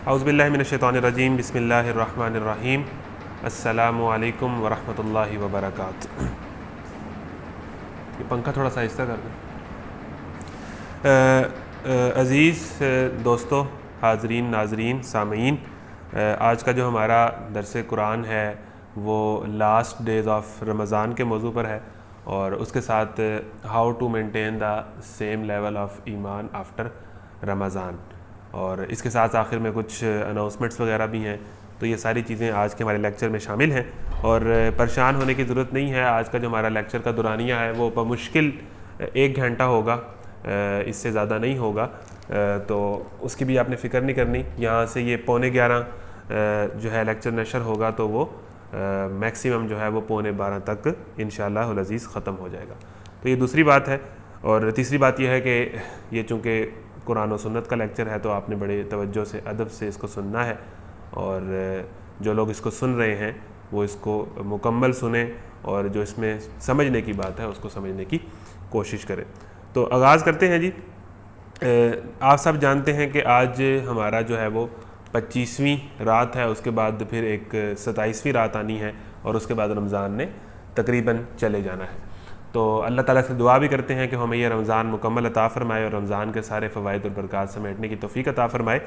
औज़ुबिल्लाहिमिनश्शैतानिर्रजीम बिस्मिल्लाहिर्रहमानिर्रहीम अस्सलामु अलैकुम वरहमतुल्लाहि वबरकातुहू। ये पंखा थोड़ा सा आहिस्ता कर दें। अज़ीज़ दोस्तों, हाज़रीन, नाज़रीन, सामीन, आज का जो हमारा दर्स कुरान है वो लास्ट डेज़ ऑफ रमज़ान के मौजू पर है और उसके साथ how to maintain the same level of ईमान आफ्टर रमज़ान, और इसके साथ आखिर में कुछ अनाउंसमेंट्स वगैरह भी हैं। तो ये सारी चीज़ें आज के हमारे लेक्चर में शामिल हैं और परेशान होने की ज़रूरत नहीं है। आज का जो हमारा लेक्चर का दुरानिया है वो बमुश्किल 1 घंटा होगा, इससे ज़्यादा नहीं होगा, तो उसकी भी आपने फ़िक्र नहीं करनी। यहाँ से ये 11:15 जो है लेक्चर नशर होगा तो वो मैक्सिमम जो है वो 11:15 तक इंशाअल्लाह अज़ीज़ ख़त्म हो जाएगा। तो ये दूसरी बात है। और तीसरी बात यह है कि ये चूँकि कुरान और सुन्नत का लेक्चर है तो आपने बड़े तवज्जो से, अदब से इसको सुनना है और जो लोग इसको सुन रहे हैं वो इसको मुकम्मल सुने और जो इसमें समझने की बात है उसको समझने की कोशिश करें। तो आगाज़ करते हैं जी। आप सब जानते हैं कि आज हमारा जो है वो 25वीं रात है, उसके बाद फिर एक 27वीं रात आनी है और उसके बाद रमज़ान ने तकरीबन चले जाना है। तो अल्लाह ताला से दुआ भी करते हैं कि हमें यह रमज़ान मुकम्मल अता फ़रमाए और रमज़ान के सारे फ़वाइद और बरक़ात समेटने की तौफ़ीक़ अता फ़रमाए।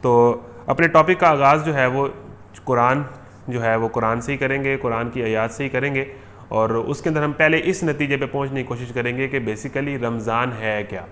तो अपने टॉपिक का आगाज़ जो है वो कुरान जो है वो कुरान से ही करेंगे, कुरान की आयात से ही करेंगे और उसके अंदर हम पहले इस नतीजे पे पहुंचने की कोशिश करेंगे कि बेसिकली रमज़ान है क्या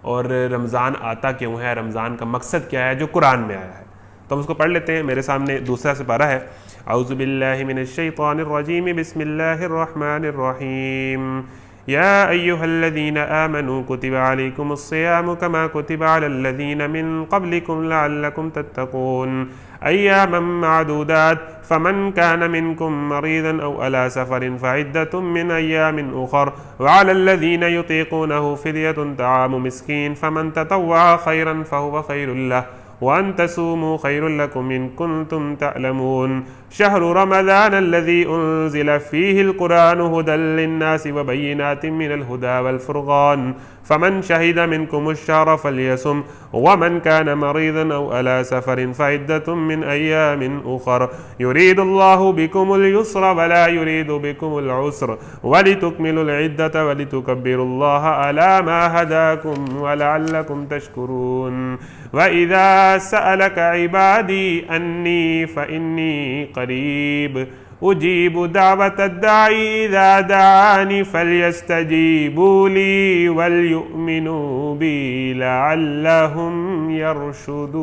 और रमज़ान आता क्यों है, रमज़ान का मकसद क्या है जो कुरान में आया है। तो हम उसको पढ़ लेते हैं। मेरे सामने दूसरा सिपारा है। औज़ुबिल्लाहि मिनश्शैतानिर्रजीम बिस्मिल्लाहिर्रहमानिर्रहीम या अय्युहल्लज़ीना आमनू कुतिबा अलैकुमुस्सियामु कमा कुतिबा अलल्लज़ीना मिन क़ब्लिकुम लअल्लकुम तत्तक़ून अय्यामम मादूदात फमन कान मिनकुम मरीदन औ अला सफ़रिन फ़इद्दतुम मिन अय्यामिन उख़र वअलल्लज़ीना युतीक़ूनहु फ़िद्यतुन तआमु मिस्कीन फमन ततव्वअ ख़ैरन फ़हुव ख़ैरुल लह वअन तसूमू खैरुल लकुम इन कुंतुम तअलमून शहरु रमज़ान अल्लज़ी उन्ज़िल फ़ीहिल कुरानु हुदल लिन्नासि व बय्यिनातिम मिनल हुदा वल फ़ुरक़ान फ़मन शहिद मिनकुमुश्शहरा फ़लयसुम वमन कान मरीज़न औ अला सफ़रिन फ़इद्दतुम मिन अय्यामिन उख़र युरीदुल्लाहु बिकुमुल युस्र वला युरीदु बिकुमुल उस्र वलितुकमिलुल इद्दत वलितुकब्बिरुल्लाह अला मा हदाकुम वलअल्लकुम तशकुरून वइज़ा सअलक इबादी अन्नी फ़इन्नी क़रीब उजीबु दावतद दाई इज़ा दआनी फ़ल्यस्तजीबू ली वलयुमिनू बी लअल्लहुम यरशुदून।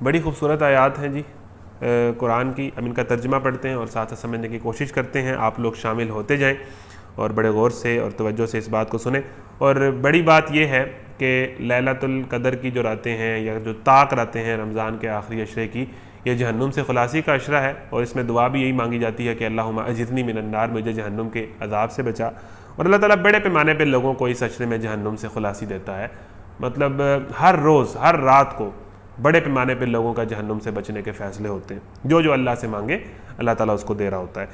बड़ी खूबसूरत आयात हैं जी कुरान की। अब इनका तर्जुमा पढ़ते हैं और साथ साथ समझने की कोशिश करते हैं। आप लोग शामिल होते जाएं और बड़े गौर से और तवज्जो से इस बात को सुने। और बड़ी बात यह है कि लैलतुल कदर की जो रातें हैं या जो ताक रातें हैं रमज़ान के आखिरी अशरे की, ये जहन्नुम से खुलासी का अशरा है और इसमें दुआ भी यही मांगी जाती है कि अल्लाहुम्मा अजिरनी मिनन्नार, मुझे जहन्नुम के अज़ाब से बचा। और अल्लाह ताला बड़े पैमाने पर लोगों को इस अशरे में जहन्नुम से खुलासी देता है। मतलब हर रोज़ हर रात को बड़े पैमाने पर लोगों का जहन्नुम से बचने के फ़ैसले होते हैं। जो अल्लाह से मांगे अल्लाह ताला उसको दे रहा होता है।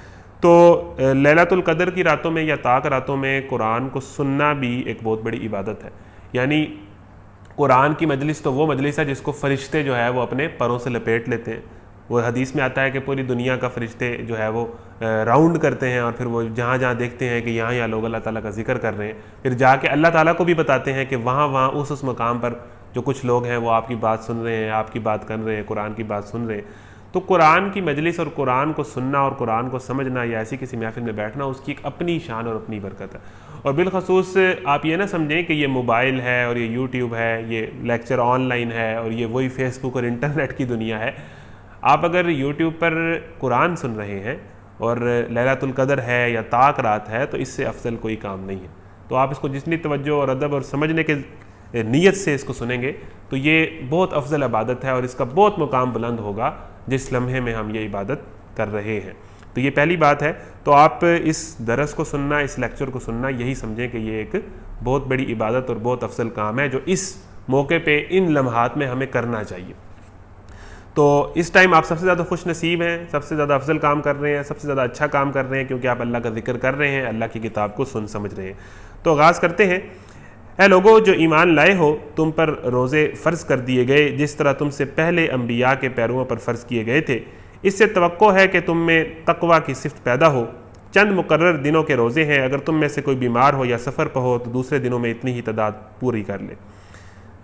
तो लैलतुल कदर की रातों में या ताक रातों में कुरान को सुनना भी एक बहुत बड़ी इबादत है। यानी कुरान की मजलिस तो वो मजलिस है जिसको फ़रिश्ते जो है वो अपने परों से लपेट लेते हैं। वो हदीस में आता है कि पूरी दुनिया का फ़रिश्ते जो है वो राउंड करते हैं और फिर वो जहाँ जहाँ देखते हैं कि यहाँ लोग अल्लाह ताला का जिक्र कर रहे हैं, फिर जाके अल्लाह ताला को भी बताते हैं कि वहाँ उस मकाम पर जो कुछ लोग हैं वो आपकी बात सुन रहे हैं, आपकी बात कर रहे हैं, कुरान की बात सुन रहे हैं। तो कुरान की मजलिस और कुरान को सुनना और कुरान को समझना या ऐसी किसी महफिल में बैठना, उसकी एक अपनी शान और अपनी बरकत है। और बिलखसूस आप ये ना समझें कि ये मोबाइल है और ये यूट्यूब है, ये लेक्चर ऑनलाइन है और ये वही फेसबुक और इंटरनेट की दुनिया है। आप अगर यूट्यूब पर कुरान सुन रहे हैं और लैलतुल कदर है या ताक रात है तो इससे अफजल कोई काम नहीं है। तो आप इसको जितनी तवज्जो और अदब और समझने के नीयत से इसको सुनेंगे तो ये बहुत अफजल इबादत है और इसका बहुत मुकाम बुलंद होगा जिस लम्हे में हम ये इबादत कर रहे हैं। तो ये पहली बात है। तो आप इस दरस को सुनना, इस लेक्चर को सुनना, यही समझें कि ये एक बहुत बड़ी इबादत और बहुत अफजल काम है जो इस मौके पे इन लम्हात में हमें करना चाहिए। तो इस टाइम आप सबसे ज़्यादा खुश नसीब हैं, सबसे ज़्यादा अफजल काम कर रहे हैं, सबसे ज़्यादा अच्छा काम कर रहे हैं क्योंकि आप अल्लाह का जिक्र कर रहे हैं, अल्लाह की किताब को सुन समझ रहे हैं। तो आगाज़ करते हैं। ऐ लोगो जो ईमान लाए हो, तुम पर रोज़े फ़र्ज़ कर दिए गए जिस तरह तुमसे पहले अम्बिया के पैरों पर फ़र्ज़ किए गए थे। इससे तवक्को है कि तुम में तकवा की सिफ़त पैदा हो। चंद मुकर्रर दिनों के रोज़े हैं, अगर तुम में से कोई बीमार हो या सफ़र पर हो तो दूसरे दिनों में इतनी ही तादाद पूरी कर ले।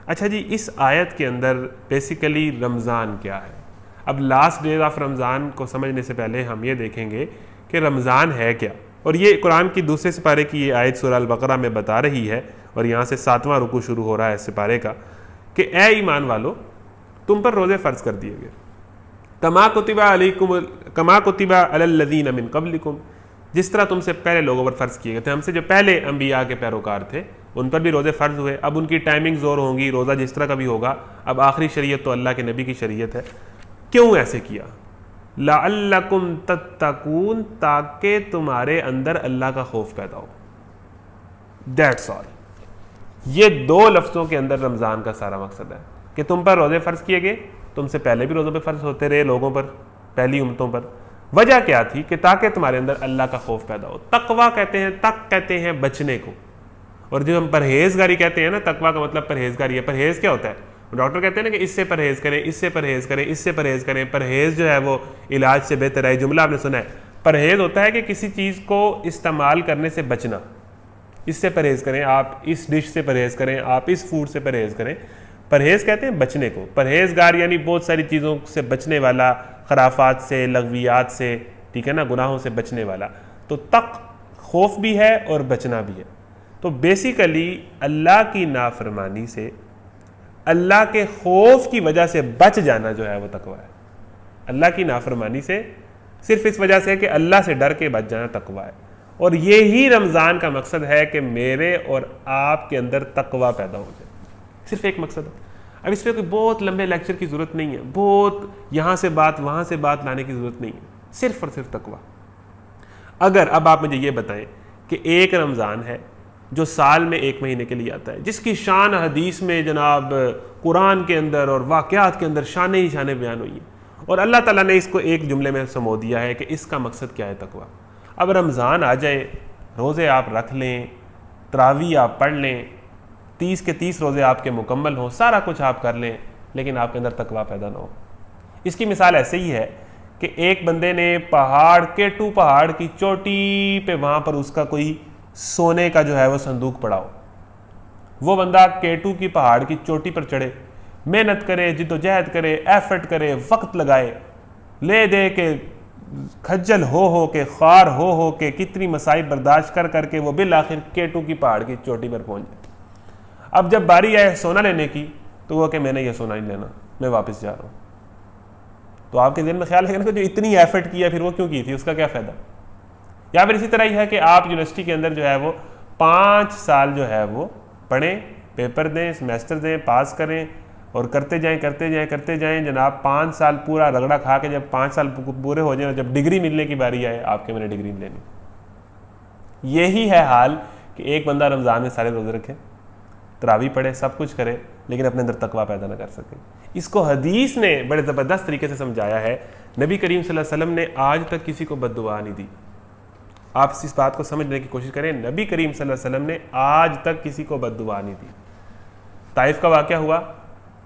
अच्छा जी, इस आयत के अंदर बेसिकली रमज़ान क्या है? अब लास्ट डे ऑफ रमज़ान को समझने से पहले हम ये देखेंगे कि रमज़ान है क्या। और ये कुरान की दूसरे सिपारे की ये आयत सूरह अल-बकरा में बता रही है, और यहाँ से 7वां रुकू शुरू हो रहा है इस सिपारे का, कि ए ईमान वालो, तुम पर रोज़े फ़र्ज़ कर दिए गए, कमा कुतिबा अलल्लज़ीना मिन क़ब्लिकुम, जिस तरह तुमसे पहले लोगों पर फ़र्ज़ किए गए थे। हमसे जो पहले अम्बिया के पैरोकार थे उन पर भी रोज़े फ़र्ज़ हुए। अब उनकी टाइमिंग्स और होंगी, रोज़ा जिस तरह का भी होगा। अब आखिरी शरीयत तो अल्लाह के नबी की शरीयत है। क्यों ऐसे किया? लअल्लकुम तत्तकून, ताकि तुम्हारे अंदर अल्लाह का खौफ पैदा हो। That's all. ये 2 लफ्ज़ों के अंदर रमज़ान का सारा मकसद है कि तुम पर रोज़े फ़र्ज़ किए गए, तुमसे पहले भी रोज़ों पे फ़र्ज़ होते रहे लोगों पर, पहली उम्मतों पर। वजह क्या थी? कि ताकि तुम्हारे अंदर अल्लाह का खौफ पैदा हो। तकवा कहते हैं, तक कहते हैं बचने को, और जो हम परहेजगारी कहते हैं ना, तकवा का मतलब परहेजगारी है। परहेज क्या होता है? डॉक्टर कहते हैं ना कि इससे परहेज करें, इससे परहेज करें, इससे परहेज करें। परहेज जो है वो इलाज से बेहतर है, जुमला आपने सुना है। परहेज होता है कि किसी चीज़ को इस्तेमाल करने से बचना। इससे परहेज करें, आप इस डिश से परहेज करें, आप इस फूड से परहेज करें। परहेज कहते हैं बचने को। परहेजगार यानी बहुत सारी चीज़ों से बचने वाला, खराफात से, लगवियात से, ठीक है ना, गुनाहों से बचने वाला। तो तक खौफ भी है और बचना भी है। तो बेसिकली अल्लाह की नाफरमानी से, अल्लाह के खौफ की वजह से बच जाना जो है वो तकवा है। अल्लाह की नाफरमानी से सिर्फ इस वजह से कि अल्लाह से डर के बच जाना तकवा है। और ये ही रमज़ान का मकसद है कि मेरे और आपके अंदर तकवा पैदा हो जाए। सिर्फ एक मकसद है। अब इस पर कोई बहुत लंबे लेक्चर की ज़रूरत नहीं है, बहुत यहाँ से बात वहाँ से बात लाने की ज़रूरत नहीं है, सिर्फ और सिर्फ तकवा। अगर अब आप मुझे ये बताएं कि एक रमज़ान है जो साल में 1 महीने के लिए आता है, जिसकी शान हदीस में जनाब कुरान के अंदर और वाक़यात के अंदर शान ही शान बयान हुई है, और अल्लाह ताला ने इसको एक जुमले में समो दिया है कि इसका मकसद क्या है, तकवा। अब रमज़ान आ जाए, रोज़े आप रख लें, तरावी आप पढ़ लें, 30 के 30 रोज़े आपके मुकम्मल हों, सारा कुछ आप कर लें, लेकिन आपके अंदर तकवा पैदा ना हो। इसकी मिसाल ऐसे ही है कि एक बंदे ने केटू पहाड़ की चोटी पे, वहाँ पर उसका कोई सोने का जो है वो संदूक पड़ा हो। वो बंदा केटू की पहाड़ की चोटी पर चढ़े, मेहनत करे, जिद्दोजहद करे, एफर्ट करे, वक्त लगाए, ले दे के खज्जल हो के, ख्वार हो के, कितनी मसाइब बर्दाश्त कर करके वो बिल आखिर केटू की पहाड़ की चोटी पर पहुंच जाए। अब जब बारी आए सोना लेने की, तो वो कि मैंने ये सोना नहीं लेना, मैं वापस जा रहा हूँ। तो आपके दिल में ख्याल है कि जो इतनी एफर्ट किया फिर वो क्यों की थी, उसका क्या फ़ायदा? या फिर इसी तरह ही है कि आप यूनिवर्सिटी के अंदर जो है वो 5 साल जो है वो पढ़ें, पेपर दें, सेमेस्टर दें, पास करें, और करते जाएं जनाब। 5 साल पूरा रगड़ा खा के जब 5 साल पूरे हो जाए, जब डिग्री मिलने की बारी आए, आपके मैंने डिग्री लेनी। यही है हाल कि एक बंदा रमज़ान में सारे रोज़े रखे, तरावी पढ़े, सब कुछ करे, लेकिन अपने अंदर तकवा पैदा ना कर सके। इसको हदीस ने बड़े ज़बरदस्त तरीके से समझाया है। नबी करीम सल्लल्लाहु अलैहि वसल्लम ने आज तक किसी को बद्दुआ नहीं दी। आप इस बात को समझने की कोशिश करें, नबी करीम सल्लल्लाहु अलैहि वसल्लम ने आज तक किसी को बद्दुआ नहीं दी। ताइफ का वाक़या हुआ,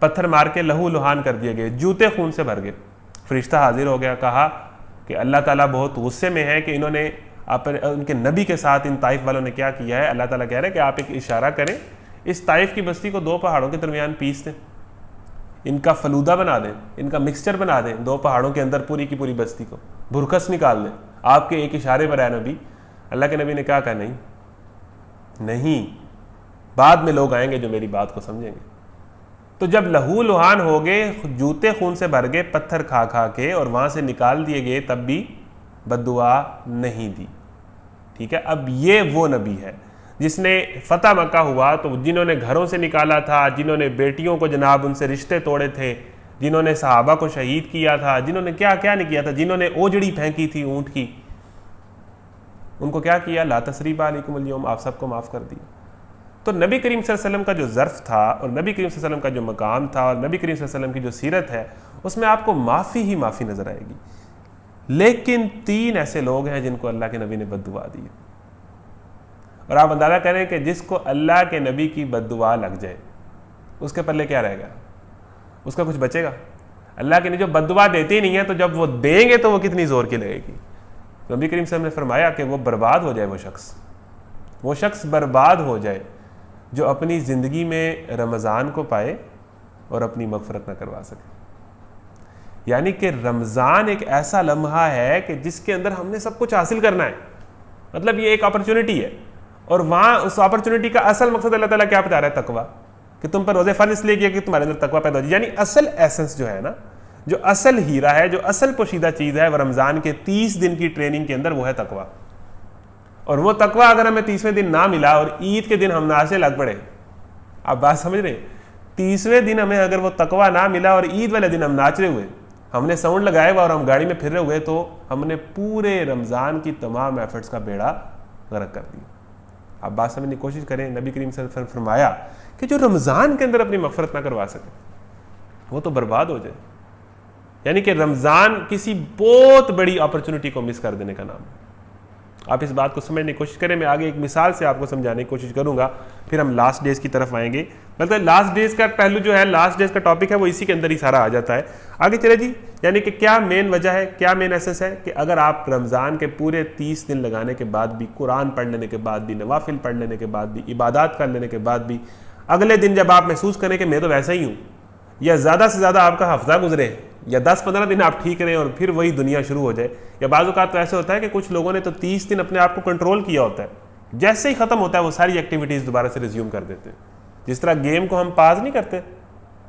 पत्थर मार के लहू लुहान कर दिए गए, जूते खून से भर गए। फरिश्ता हाजिर हो गया, कहा कि अल्लाह ताला बहुत गुस्से में है कि इन्होंने उनके नबी के साथ इन ताइफ वालों ने क्या किया है। अल्लाह ताला कह रहे हैं कि आप एक इशारा करें, इस ताइफ की बस्ती को 2 पहाड़ों के दरमियान पीस दें, इनका फलूदा बना दें, इनका मिक्सचर बना दें, 2 पहाड़ों के अंदर पूरी की पूरी बस्ती को भुरकस निकाल दें। आपके एक इशारे पर है नबी। अल्लाह के नबी ने क्या कहा? नहीं, बाद में लोग आएंगे जो मेरी बात को समझेंगे। तो जब लहू लुहान हो गए, जूते खून से भर गए, पत्थर खा खा के, और वहां से निकाल दिए गए, तब भी बद्दुआ नहीं दी। ठीक है। अब ये वो नबी है जिसने फतह मक्का हुआ तो जिन्होंने घरों से निकाला था, जिन्होंने बेटियों को जनाब उनसे रिश्ते तोड़े थे, जिन्होंने सहाबा को शहीद किया था, जिन्होंने क्या क्या नहीं किया था, जिन्होंने ओजड़ी फेंकी थी ऊंट की, उनको क्या किया? ला तसरीबा अलैकुमुल यौम, आप सबको माफ़ कर दिया। तो नबी करीम सल्लल्लाहु अलैहि वसल्लम का जो ज़र्फ़ था, और नबी करीम सल्लल्लाहु अलैहि वसल्लम का जो मकाम था, और नबी करीम सल्लल्लाहु अलैहि वसल्लम की जो सीरत है, उसमें आपको माफ़ी ही माफ़ी नज़र आएगी। लेकिन 3 ऐसे लोग हैं जिनको अल्लाह के नबी ने बद्दुआ दी, और आप अंदाज़ा करें कि जिसको अल्लाह के नबी की बद्दुआ लग जाए उसके पल्ले क्या रहेगा, उसका कुछ बचेगा? अल्लाह के नबी जो बद्दुआ देते ही नहीं है तो जब वो देंगे तो वो कितनी ज़ोर की लगेगी। नबी करीम साहब ने फरमाया कि वो बर्बाद हो जाए, वो शख्स बर्बाद हो जाए जो अपनी ज़िंदगी में रमज़ान को पाए और अपनी मग़फ़िरत ना करवा सके। यानी कि रमज़ान एक ऐसा लम्हा है कि जिसके अंदर हमने सब कुछ हासिल करना है, मतलब ये एक अपॉर्चुनिटी है, और वहाँ उस अपॉर्चुनिटी का असल मकसद अल्लाह ताला क्या बता रहा है? तकवा, कि तुम पर रोज़े फ़र्ज़ इसलिए किया कि तुम्हारे अंदर तकवा पैदा हो जाए। यानी असल एसेंस जो है ना, जो असल हीरा है, जो असल पोशीदा चीज़ है, वह रमज़ान के 30 दिन की ट्रेनिंग के अंदर वो है तकवा। और वो तकवा अगर हमें 30वें दिन ना मिला और ईद के दिन हम नाचे लग पड़े, आप बात समझ रहे हैं, 30वें दिन हमें अगर वो तकवा ना मिला और ईद वाले दिन हम नाच रहे हुए, हमने साउंड लगाया हुआ और हम गाड़ी में फिर रहे हुए, तो हमने पूरे रमज़ान की तमाम एफर्ट्स का बेड़ा गर्क कर दिया। आप बात समझने की कोशिश करें, नबी करीम सल्लल्लाहु अलैहि वसल्लम ने फरमाया कि जो रमज़ान के अंदर अपनी मग़फ़िरत ना करवा सके वो तो बर्बाद हो जाए। यानी कि रमज़ान किसी बहुत बड़ी अपॉर्चुनिटी को मिस कर देने का नाम है। आप इस बात को समझने की कोशिश करें। मैं आगे एक मिसाल से आपको समझाने की कोशिश करूंगा, फिर हम लास्ट डेज की तरफ आएंगे। मतलब लास्ट डेज का पहलू जो है, लास्ट डेज का टॉपिक है, वो इसी के अंदर ही सारा आ जाता है। आगे चले जी। यानी कि क्या मेन वजह है, क्या मेन एसेंस है कि अगर आप रमज़ान के पूरे 30 दिन लगाने के बाद भी, कुरान पढ़ लेने के बाद भी, नवाफिल पढ़ लेने के बाद भी, इबादत कर लेने के बाद भी, अगले दिन जब आप महसूस करें कि मैं तो वैसा ही हूँ, या ज़्यादा से ज़्यादा आपका हफ्ता गुजरे या 10-15 दिन आप ठीक रहें और फिर वही दुनिया शुरू हो जाए, या बाज़ औक़ात तो ऐसे होता है कि कुछ लोगों ने तो 30 दिन अपने आप को कंट्रोल किया होता है, जैसे ही ख़त्म होता है वो सारी एक्टिविटीज़ दोबारा से रिज्यूम कर देते हैं। जिस तरह गेम को हम पाज नहीं करते,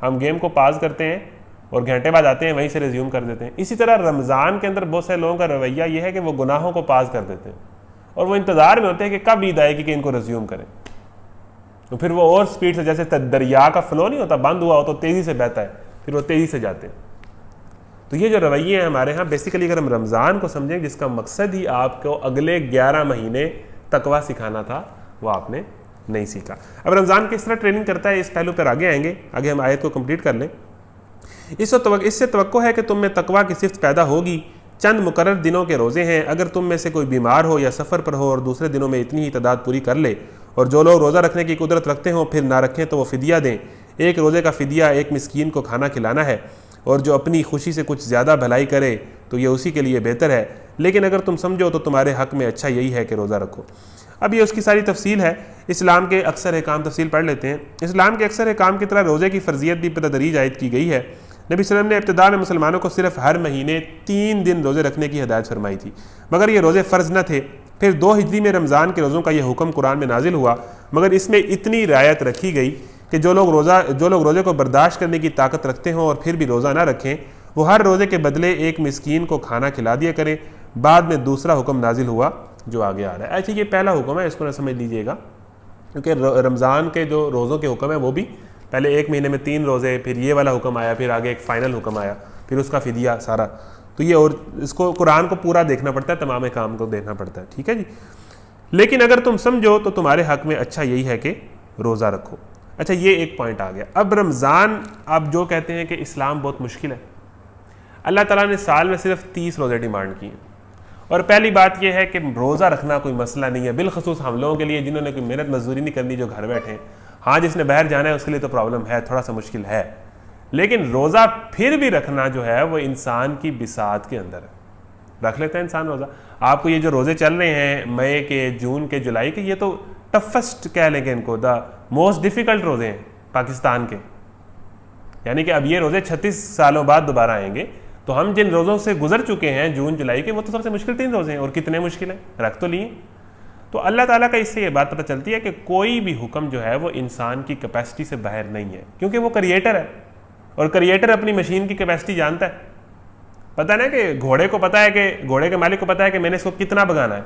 हम गेम को पाज करते हैं और घंटे बाद आते हैं वहीं से रिज्यूम कर देते हैं, इसी तरह रमज़ान के अंदर बहुत सारे लोगों का रवैया ये है कि वो गुनाहों को पाज कर देते हैं और वो इंतज़ार में होते हैं कि कब ईद आएगी कि इनको रिज्यूम करें। तो फिर वो और स्पीड से, जैसे दरिया का फ्लो नहीं होता, बंद हुआ हो तो तेज़ी से बहता है, फिर वो तेज़ी से जाते हैं। तो ये जो रवैये हैं हमारे यहाँ, बेसिकली अगर हम रमज़ान को समझें जिसका मकसद ही आपको अगले 11 महीने तकवा सिखाना था, वो आपने नहीं सीखा। अब रमज़ान किस तरह ट्रेनिंग करता है, इस पहलू पर आगे आएंगे। आगे हम आयत को कंप्लीट कर लें। इससे तवक्को है कि तुम में तकवा की सिफ़त पैदा होगी। चंद मुकर्रर दिनों के रोज़े हैं, अगर तुम में से कोई बीमार हो या सफ़र पर हो और दूसरे दिनों में इतनी ही तादाद पूरी कर ले, और जो लोग रोज़ा रखने की कुदरत रखते हों फिर ना रखें तो वो फ़िदिया दें। एक रोज़े का फ़िदिया एक मिस्कीन को खाना खिलाना है, और जो अपनी खुशी से कुछ ज़्यादा भलाई करे तो ये उसी के लिए बेहतर है, लेकिन अगर तुम समझो तो तुम्हारे हक़ में अच्छा यही है कि रोज़ा रखो। अब ये उसकी सारी तफसील है। इस्लाम के अक्सर अहकाम तफसील पढ़ लेते हैं। इस्लाम के अक्सर अहकाम की तरह रोज़े की फ़र्जियत भी बतदरीज आयद की गई है। नबी सल्लल्लाहु अलैहि वसल्लम ने इब्तिदा में मुसलमानों को सिर्फ हर महीने 3 दिन रोज़े रखने की हिदायत फरमाई थी, मगर ये रोज़े फ़र्ज़ न थे। फिर 2 हिजरी में रमज़ान के रोज़ों का यह हुक्म कुरान में नाजिल हुआ, मगर इसमें इतनी रियायत रखी गई कि जो लोग रोज़े को बर्दाश्त करने की ताकत रखते हों और फिर भी रोज़ा ना रखें, वो हर रोज़े के बदले एक मिस्कीन को खाना खिला दिया करें। बाद में दूसरा हुक्म नाजिल हुआ जो आगे आ रहा है। अच्छा, ये पहला हुक्म है, इसको ना समझ लीजिएगा, क्योंकि रमज़ान के जो रोज़ों के हुक्म है वो भी पहले 1 महीने में 3 रोज़े, फिर ये वाला हुक्म आया, फिर आगे एक फ़ाइनल हुक्म आया, फिर उसका फ़िदिया सारा। तो ये, और इसको कुरान को पूरा देखना पड़ता है, तमाम काम को देखना पड़ता है, ठीक है जी। लेकिन अगर तुम समझो तो तुम्हारे हक़ में अच्छा यही है कि रोज़ा रखो। अच्छा, ये एक पॉइंट आ गया। अब रमज़ान, आप जो कहते हैं कि इस्लाम बहुत मुश्किल है, अल्लाह ताला ने साल में सिर्फ 30 रोज़े डिमांड किए, और पहली बात यह है कि रोज़ा रखना कोई मसला नहीं है, बिलखसूस हम लोगों के लिए जिन्होंने कोई मेहनत मजदूरी नहीं करनी, जो घर बैठे हैं। हाँ, जिसने बाहर जाना है उसके लिए तो प्रॉब्लम है, थोड़ा सा मुश्किल है, लेकिन रोज़ा फिर भी रखना जो है वो इंसान की बिसात के अंदर है। रख लेता है इंसान रोज़ा। आपको ये जो रोज़े चल रहे हैं मई के, जून के, जुलाई के, ये तो टफेस्ट कह लेंगे इनको, द मोस्ट डिफ़िकल्ट रोज़े हैं पाकिस्तान के। यानी कि अब ये रोज़े 36 सालों बाद दोबारा आएंगे, तो हम जिन रोज़ों से गुजर चुके हैं जून जुलाई के, वो तो सबसे मुश्किल 3 रोज़े हैं, और कितने मुश्किल हैं, रख तो लिए। तो अल्लाह ताला का इससे ये बात पता चलती है कि कोई भी हुक्म जो है वो इंसान की कैपेसिटी से बाहर नहीं है, क्योंकि वो क्रिएटर है, और क्रिएटर अपनी मशीन की कैपेसिटी जानता है। पता ना कि घोड़े को पता है कि, घोड़े के मालिक को पता है कि मैंने इसको कितना भगाना है,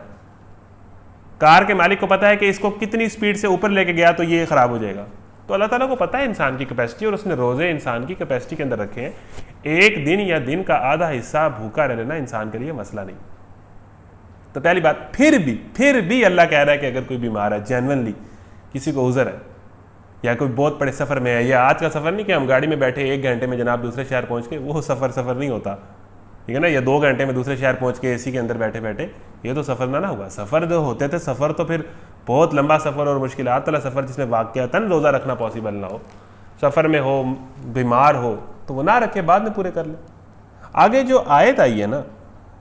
कार के मालिक को पता है कि इसको कितनी स्पीड से ऊपर लेके गया तो ये ख़राब हो जाएगा। तो अल्लाह ताला को पता है इंसान की कैपेसिटी, और उसने रोज़े इंसान की कैपेसिटी के अंदर रखे हैं। एक दिन या दिन का आधा हिस्सा भूखा रह लेना इंसान के लिए मसला नहीं। तो पहली बात, फिर भी अल्लाह कह रहा है कि अगर कोई बीमार है, जेन्युइनली किसी को उज़र है, या कोई बहुत बड़े सफ़र में है, या आज का सफ़र नहीं कि हम गाड़ी में बैठे 1 घंटे में जनाब दूसरे शहर पहुँच के, वो सफ़र नहीं होता। ठीक है ना, या 2 घंटे में दूसरे शहर पहुंच के एसी के अंदर बैठे बैठे, ये तो सफ़र ना हुआ। सफ़र जो होते थे, सफ़र तो फिर बहुत लंबा सफ़र और मुश्किलात वाला सफ़र जिसमें वाक़यातन रोज़ा रखना पॉसिबल ना हो, सफ़र में हो, बीमार हो, तो वो ना रखे, बाद में पूरे कर ले। आगे जो आयत आई है ना,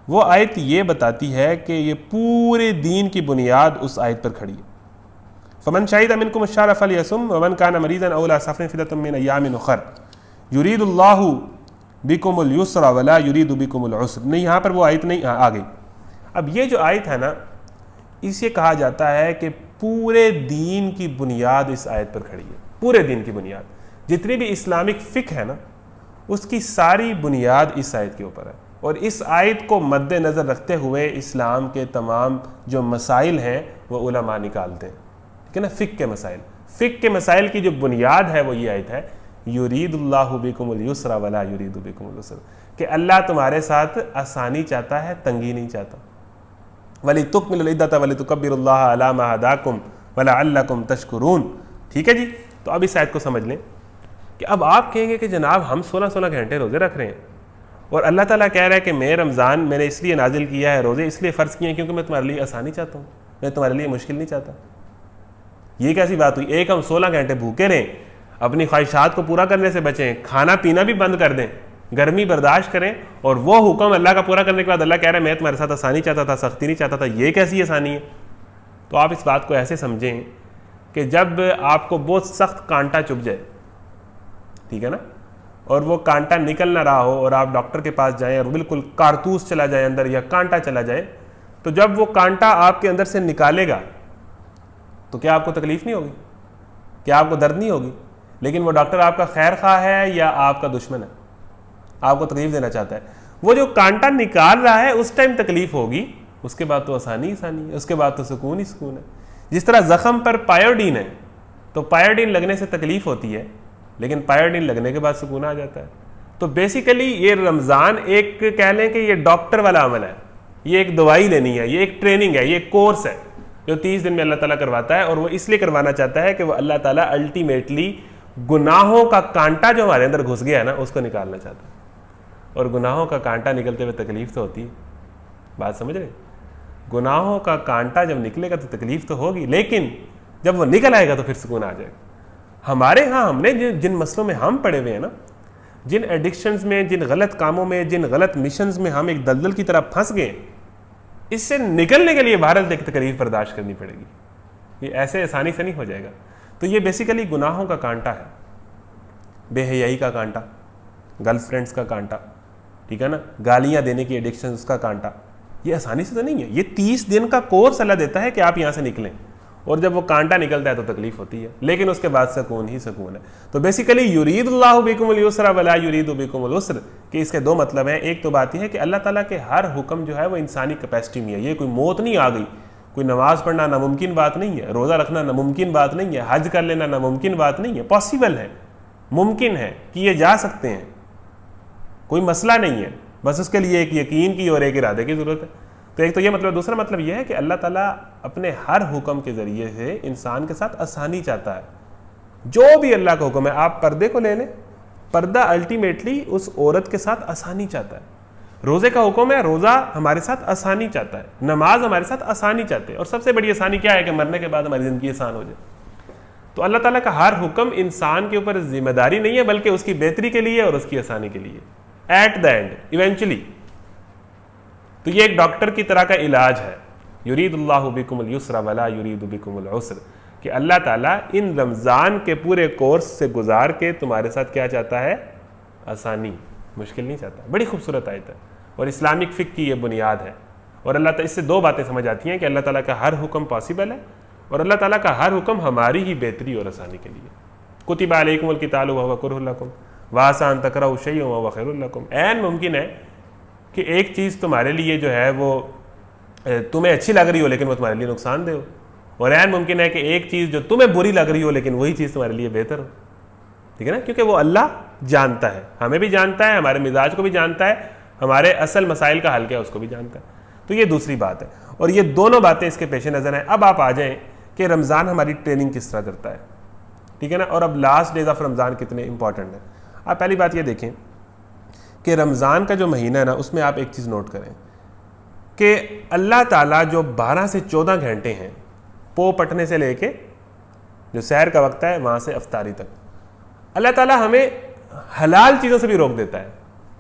वो आयत ये बताती है कि ये पूरे दीन की बुनियाद उस आयत पर खड़ी है। फ़मन शाहिद मिनकुम अश-शहरा फ़लयसुम वमन कान मरीज़न औ अला सफ़रिन फ़िद्दतुम मिन अय्यामिन उख़र युरीदुल्लाहु बिकुमुल युस्रा वला युरीदु बिकुमुल उस्र। नहीं, यहाँ पर वो आयत नहीं आ गई। अब ये जो आयत है ना, इसे कहा जाता है कि पूरे दीन की बुनियाद इस आयत पर खड़ी है। पूरे दीन की बुनियाद, जितनी भी इस्लामिक फ़िक़्ह है ना, उसकी सारी बुनियाद इस आयत के ऊपर है। और इस आयत को मद्देनज़र रखते हुए इस्लाम के तमाम जो मसाइल हैं वो उलमा निकालते हैं, ठीक है ना। फ़िक़्ह के मसाइल, फ़िक़्ह के मसाइल की जो बुनियाद है वो ये आयत है, युरीदुल्लाहु बिकुमुल युस्रा वला युरीदु बिकुमुल उस्र, कि अल्लाह तुम्हारे साथ आसानी चाहता है, तंगी नहीं चाहता। वली तुकमिलुल इद्दता वली तुकब्बिरुल्लाह अला मा हदाकुम वलअल्लकुम तशकुरून। ठीक है जी। तो अब इस आयत को समझ लें कि अब आप कहेंगे कि जनाब हम 16-16 घंटे रोज़े रख रहे हैं और अल्लाह ताला कह रहा है कि मैं रमज़ान मैंने इसलिए नाजिल किया है, रोज़े इसलिए फ़र्ज़ किए हैं क्योंकि मैं तुम्हारे लिए आसानी चाहता हूँ, मैं तुम्हारे लिए मुश्किल नहीं चाहता। ये कैसी बात हुई? एक हम 16 घंटे भूखे रहें, अपनी ख्वाहिशात को पूरा करने से बचें, खाना पीना भी बंद कर दें, गर्मी बर्दाश्त करें, और वो हुक्म अल्लाह का पूरा करने के बाद अल्लाह कह रहा है मैं तुम्हारे साथ आसानी चाहता था, सख्ती नहीं चाहता था। ये कैसी आसानी है? तो आप इस बात को ऐसे समझें कि जब आपको बहुत सख्त कांटा चुभ जाए, ठीक है ना, और वो कांटा निकल ना रहा हो और आप डॉक्टर के पास जाएं और बिल्कुल कारतूस चला जाए अंदर या कांटा चला जाए, तो जब वो कांटा आपके अंदर से निकालेगा तो क्या आपको तकलीफ नहीं होगी? क्या आपको दर्द नहीं होगी? लेकिन वो डॉक्टर आपका खैर खा है या आपका दुश्मन है, आपको तकलीफ देना चाहता है। वो जो कांटा निकाल रहा है उस टाइम तकलीफ होगी, उसके बाद तो आसानी आसानी है, उसके बाद तो सुकून ही सुकून है। जिस तरह जख्म पर पायोडीन है, तो पायोडीन लगने से तकलीफ होती है, लेकिन पायोडीन लगने के बाद सुकून आ जाता है। तो बेसिकली ये रमज़ान एक कह लें कि ये डॉक्टर वाला अमल है, ये एक दवाई लेनी है, ये एक ट्रेनिंग है, ये एक कोर्स है जो 30 दिन में अल्लाह ताला करवाता है। और वो इसलिए करवाना चाहता है कि वो अल्लाह ताला अल्टीमेटली गुनाहों का कांटा जो हमारे अंदर घुस गया है ना, उसको निकालना चाहता है। और गुनाहों का कांटा निकलते हुए तकलीफ तो होती है, बात समझ रहे? गुनाहों का कांटा जब निकलेगा तो तकलीफ तो होगी, लेकिन जब वो निकल आएगा तो फिर सुकून आ जाएगा। हमारे यहाँ हमने जिन मसलों में हम पड़े हुए हैं ना, जिन एडिक्शंस में, जिन गलत कामों में, जिन गलत मिशंस में हम एक दलदल की तरफ फंस गए, इससे निकलने के लिए भारत एक तकलीफ बर्दाश्त करनी पड़ेगी। ये ऐसे आसानी से नहीं हो जाएगा। तो ये बेसिकली गुनाहों का कांटा है, बेहयाई का कांटा, गर्लफ्रेंड्स का कांटा, ठीक है ना, गालियाँ देने की एडिक्शन, उसका कांटा। ये आसानी से तो नहीं है। ये 30 दिन का कोर्स अल्लाह देता है कि आप यहाँ से निकलें, और जब वो कांटा निकलता है तो तकलीफ होती है, लेकिन उसके बाद सुकून ही सुकून है। तो बेसिकली युरीदुल्लाहु बिकुमुल युस्रा वला युरीदु बिकुमुल उस्र कि इसके 2 मतलब हैं। एक तो बात यह है कि अल्लाह ताला के हर हुक्म जो है वो इंसानी कैपेसिटी में है। ये कोई मौत नहीं आ गई, कोई नमाज पढ़ना नामुमकिन बात नहीं है, रोज़ा रखना नामुमकिन बात नहीं है, हज कर लेना नामुमकिन बात नहीं है, पॉसिबल है, मुमकिन है, किए जा सकते हैं, कोई मसला नहीं है। बस उसके लिए एक यकीन की और एक इरादे की ज़रूरत है। तो एक तो ये मतलब। दूसरा मतलब यह है कि अल्लाह ताला अपने हर हुक्म के ज़रिए से इंसान के साथ आसानी चाहता है। जो भी अल्लाह का हुक्म है, आप पर्दे को ले लें, पर्दा अल्टीमेटली उस औरत के साथ आसानी चाहता है। रोज़े का हुक्म है, रोज़ा हमारे साथ आसानी चाहता है, नमाज हमारे साथ आसानी चाहते हैं। और सबसे बड़ी आसानी क्या है कि मरने के बाद हमारी ज़िंदगी आसान हो जाए। तो अल्लाह ताला का हर हुक्म इंसान के ऊपर जिम्मेदारी नहीं है, बल्कि उसकी बेहतरी के लिए और उसकी आसानी के लिए, एट द एंड, इवेंचुअली। तो ये एक डॉक्टर की तरह का इलाज है। युरीदुल्लाहु बिकुमुल युस्रा वला युरीदु बिकुमुल उस्र, कि अल्लाह ताला इन रमज़ान के पूरे कोर्स से गुजार के तुम्हारे साथ क्या चाहता है? आसानी, मुश्किल नहीं चाहता। बड़ी खूबसूरत आयत है और इस्लामिक फ़िक़्ह की ये बुनियाद है। और अल्लाह ताला, इससे 2 बातें समझ आती हैं कि अल्लाह ताला का हर हुक्म पॉसिबल है और अल्लाह ताला का हर हुक्म हमारी ही बेहतरी और आसानी के लिए। कुतिबा अलैकुमुल क़ितालु वहुवा कुरहुल लकुम व असा अन तकरहू शैअन वहुवा खैरुल लकुम। ऐन मुमकिन है कि एक चीज़ तुम्हारे लिए जो है वो तुम्हें अच्छी लग रही हो लेकिन वो तुम्हारे लिए नुकसानदेह हो, और ऐन मुमकिन है कि एक चीज़ जो तुम्हें बुरी लग रही हो लेकिन वही चीज़ तुम्हारे लिए बेहतर हो। ठीक है ना, क्योंकि वो अल्लाह जानता है, हमें भी जानता है, हमारे मिजाज को भी जानता है, हमारे असल मसाइल का हल क्या है उसको भी जानता है। तो ये दूसरी बात है, और ये दोनों बातें इसके पेश नज़र हैं। अब आप आ जाएं कि रमज़ान हमारी ट्रेनिंग किस तरह करता है, ठीक है ना, और अब लास्ट डेज ऑफ रमज़ान कितने इंपॉर्टेंट है। आप पहली बात ये देखें कि रमज़ान का जो महीना है ना, उसमें आप एक चीज़ नोट करें कि अल्लाह ताला जो 12 से 14 घंटे हैं, पो पटने से लेके जो सहर का वक्त है वहाँ से अफ्तारी तक, अल्लाह ताला हमें हलाल चीज़ों से भी रोक देता है।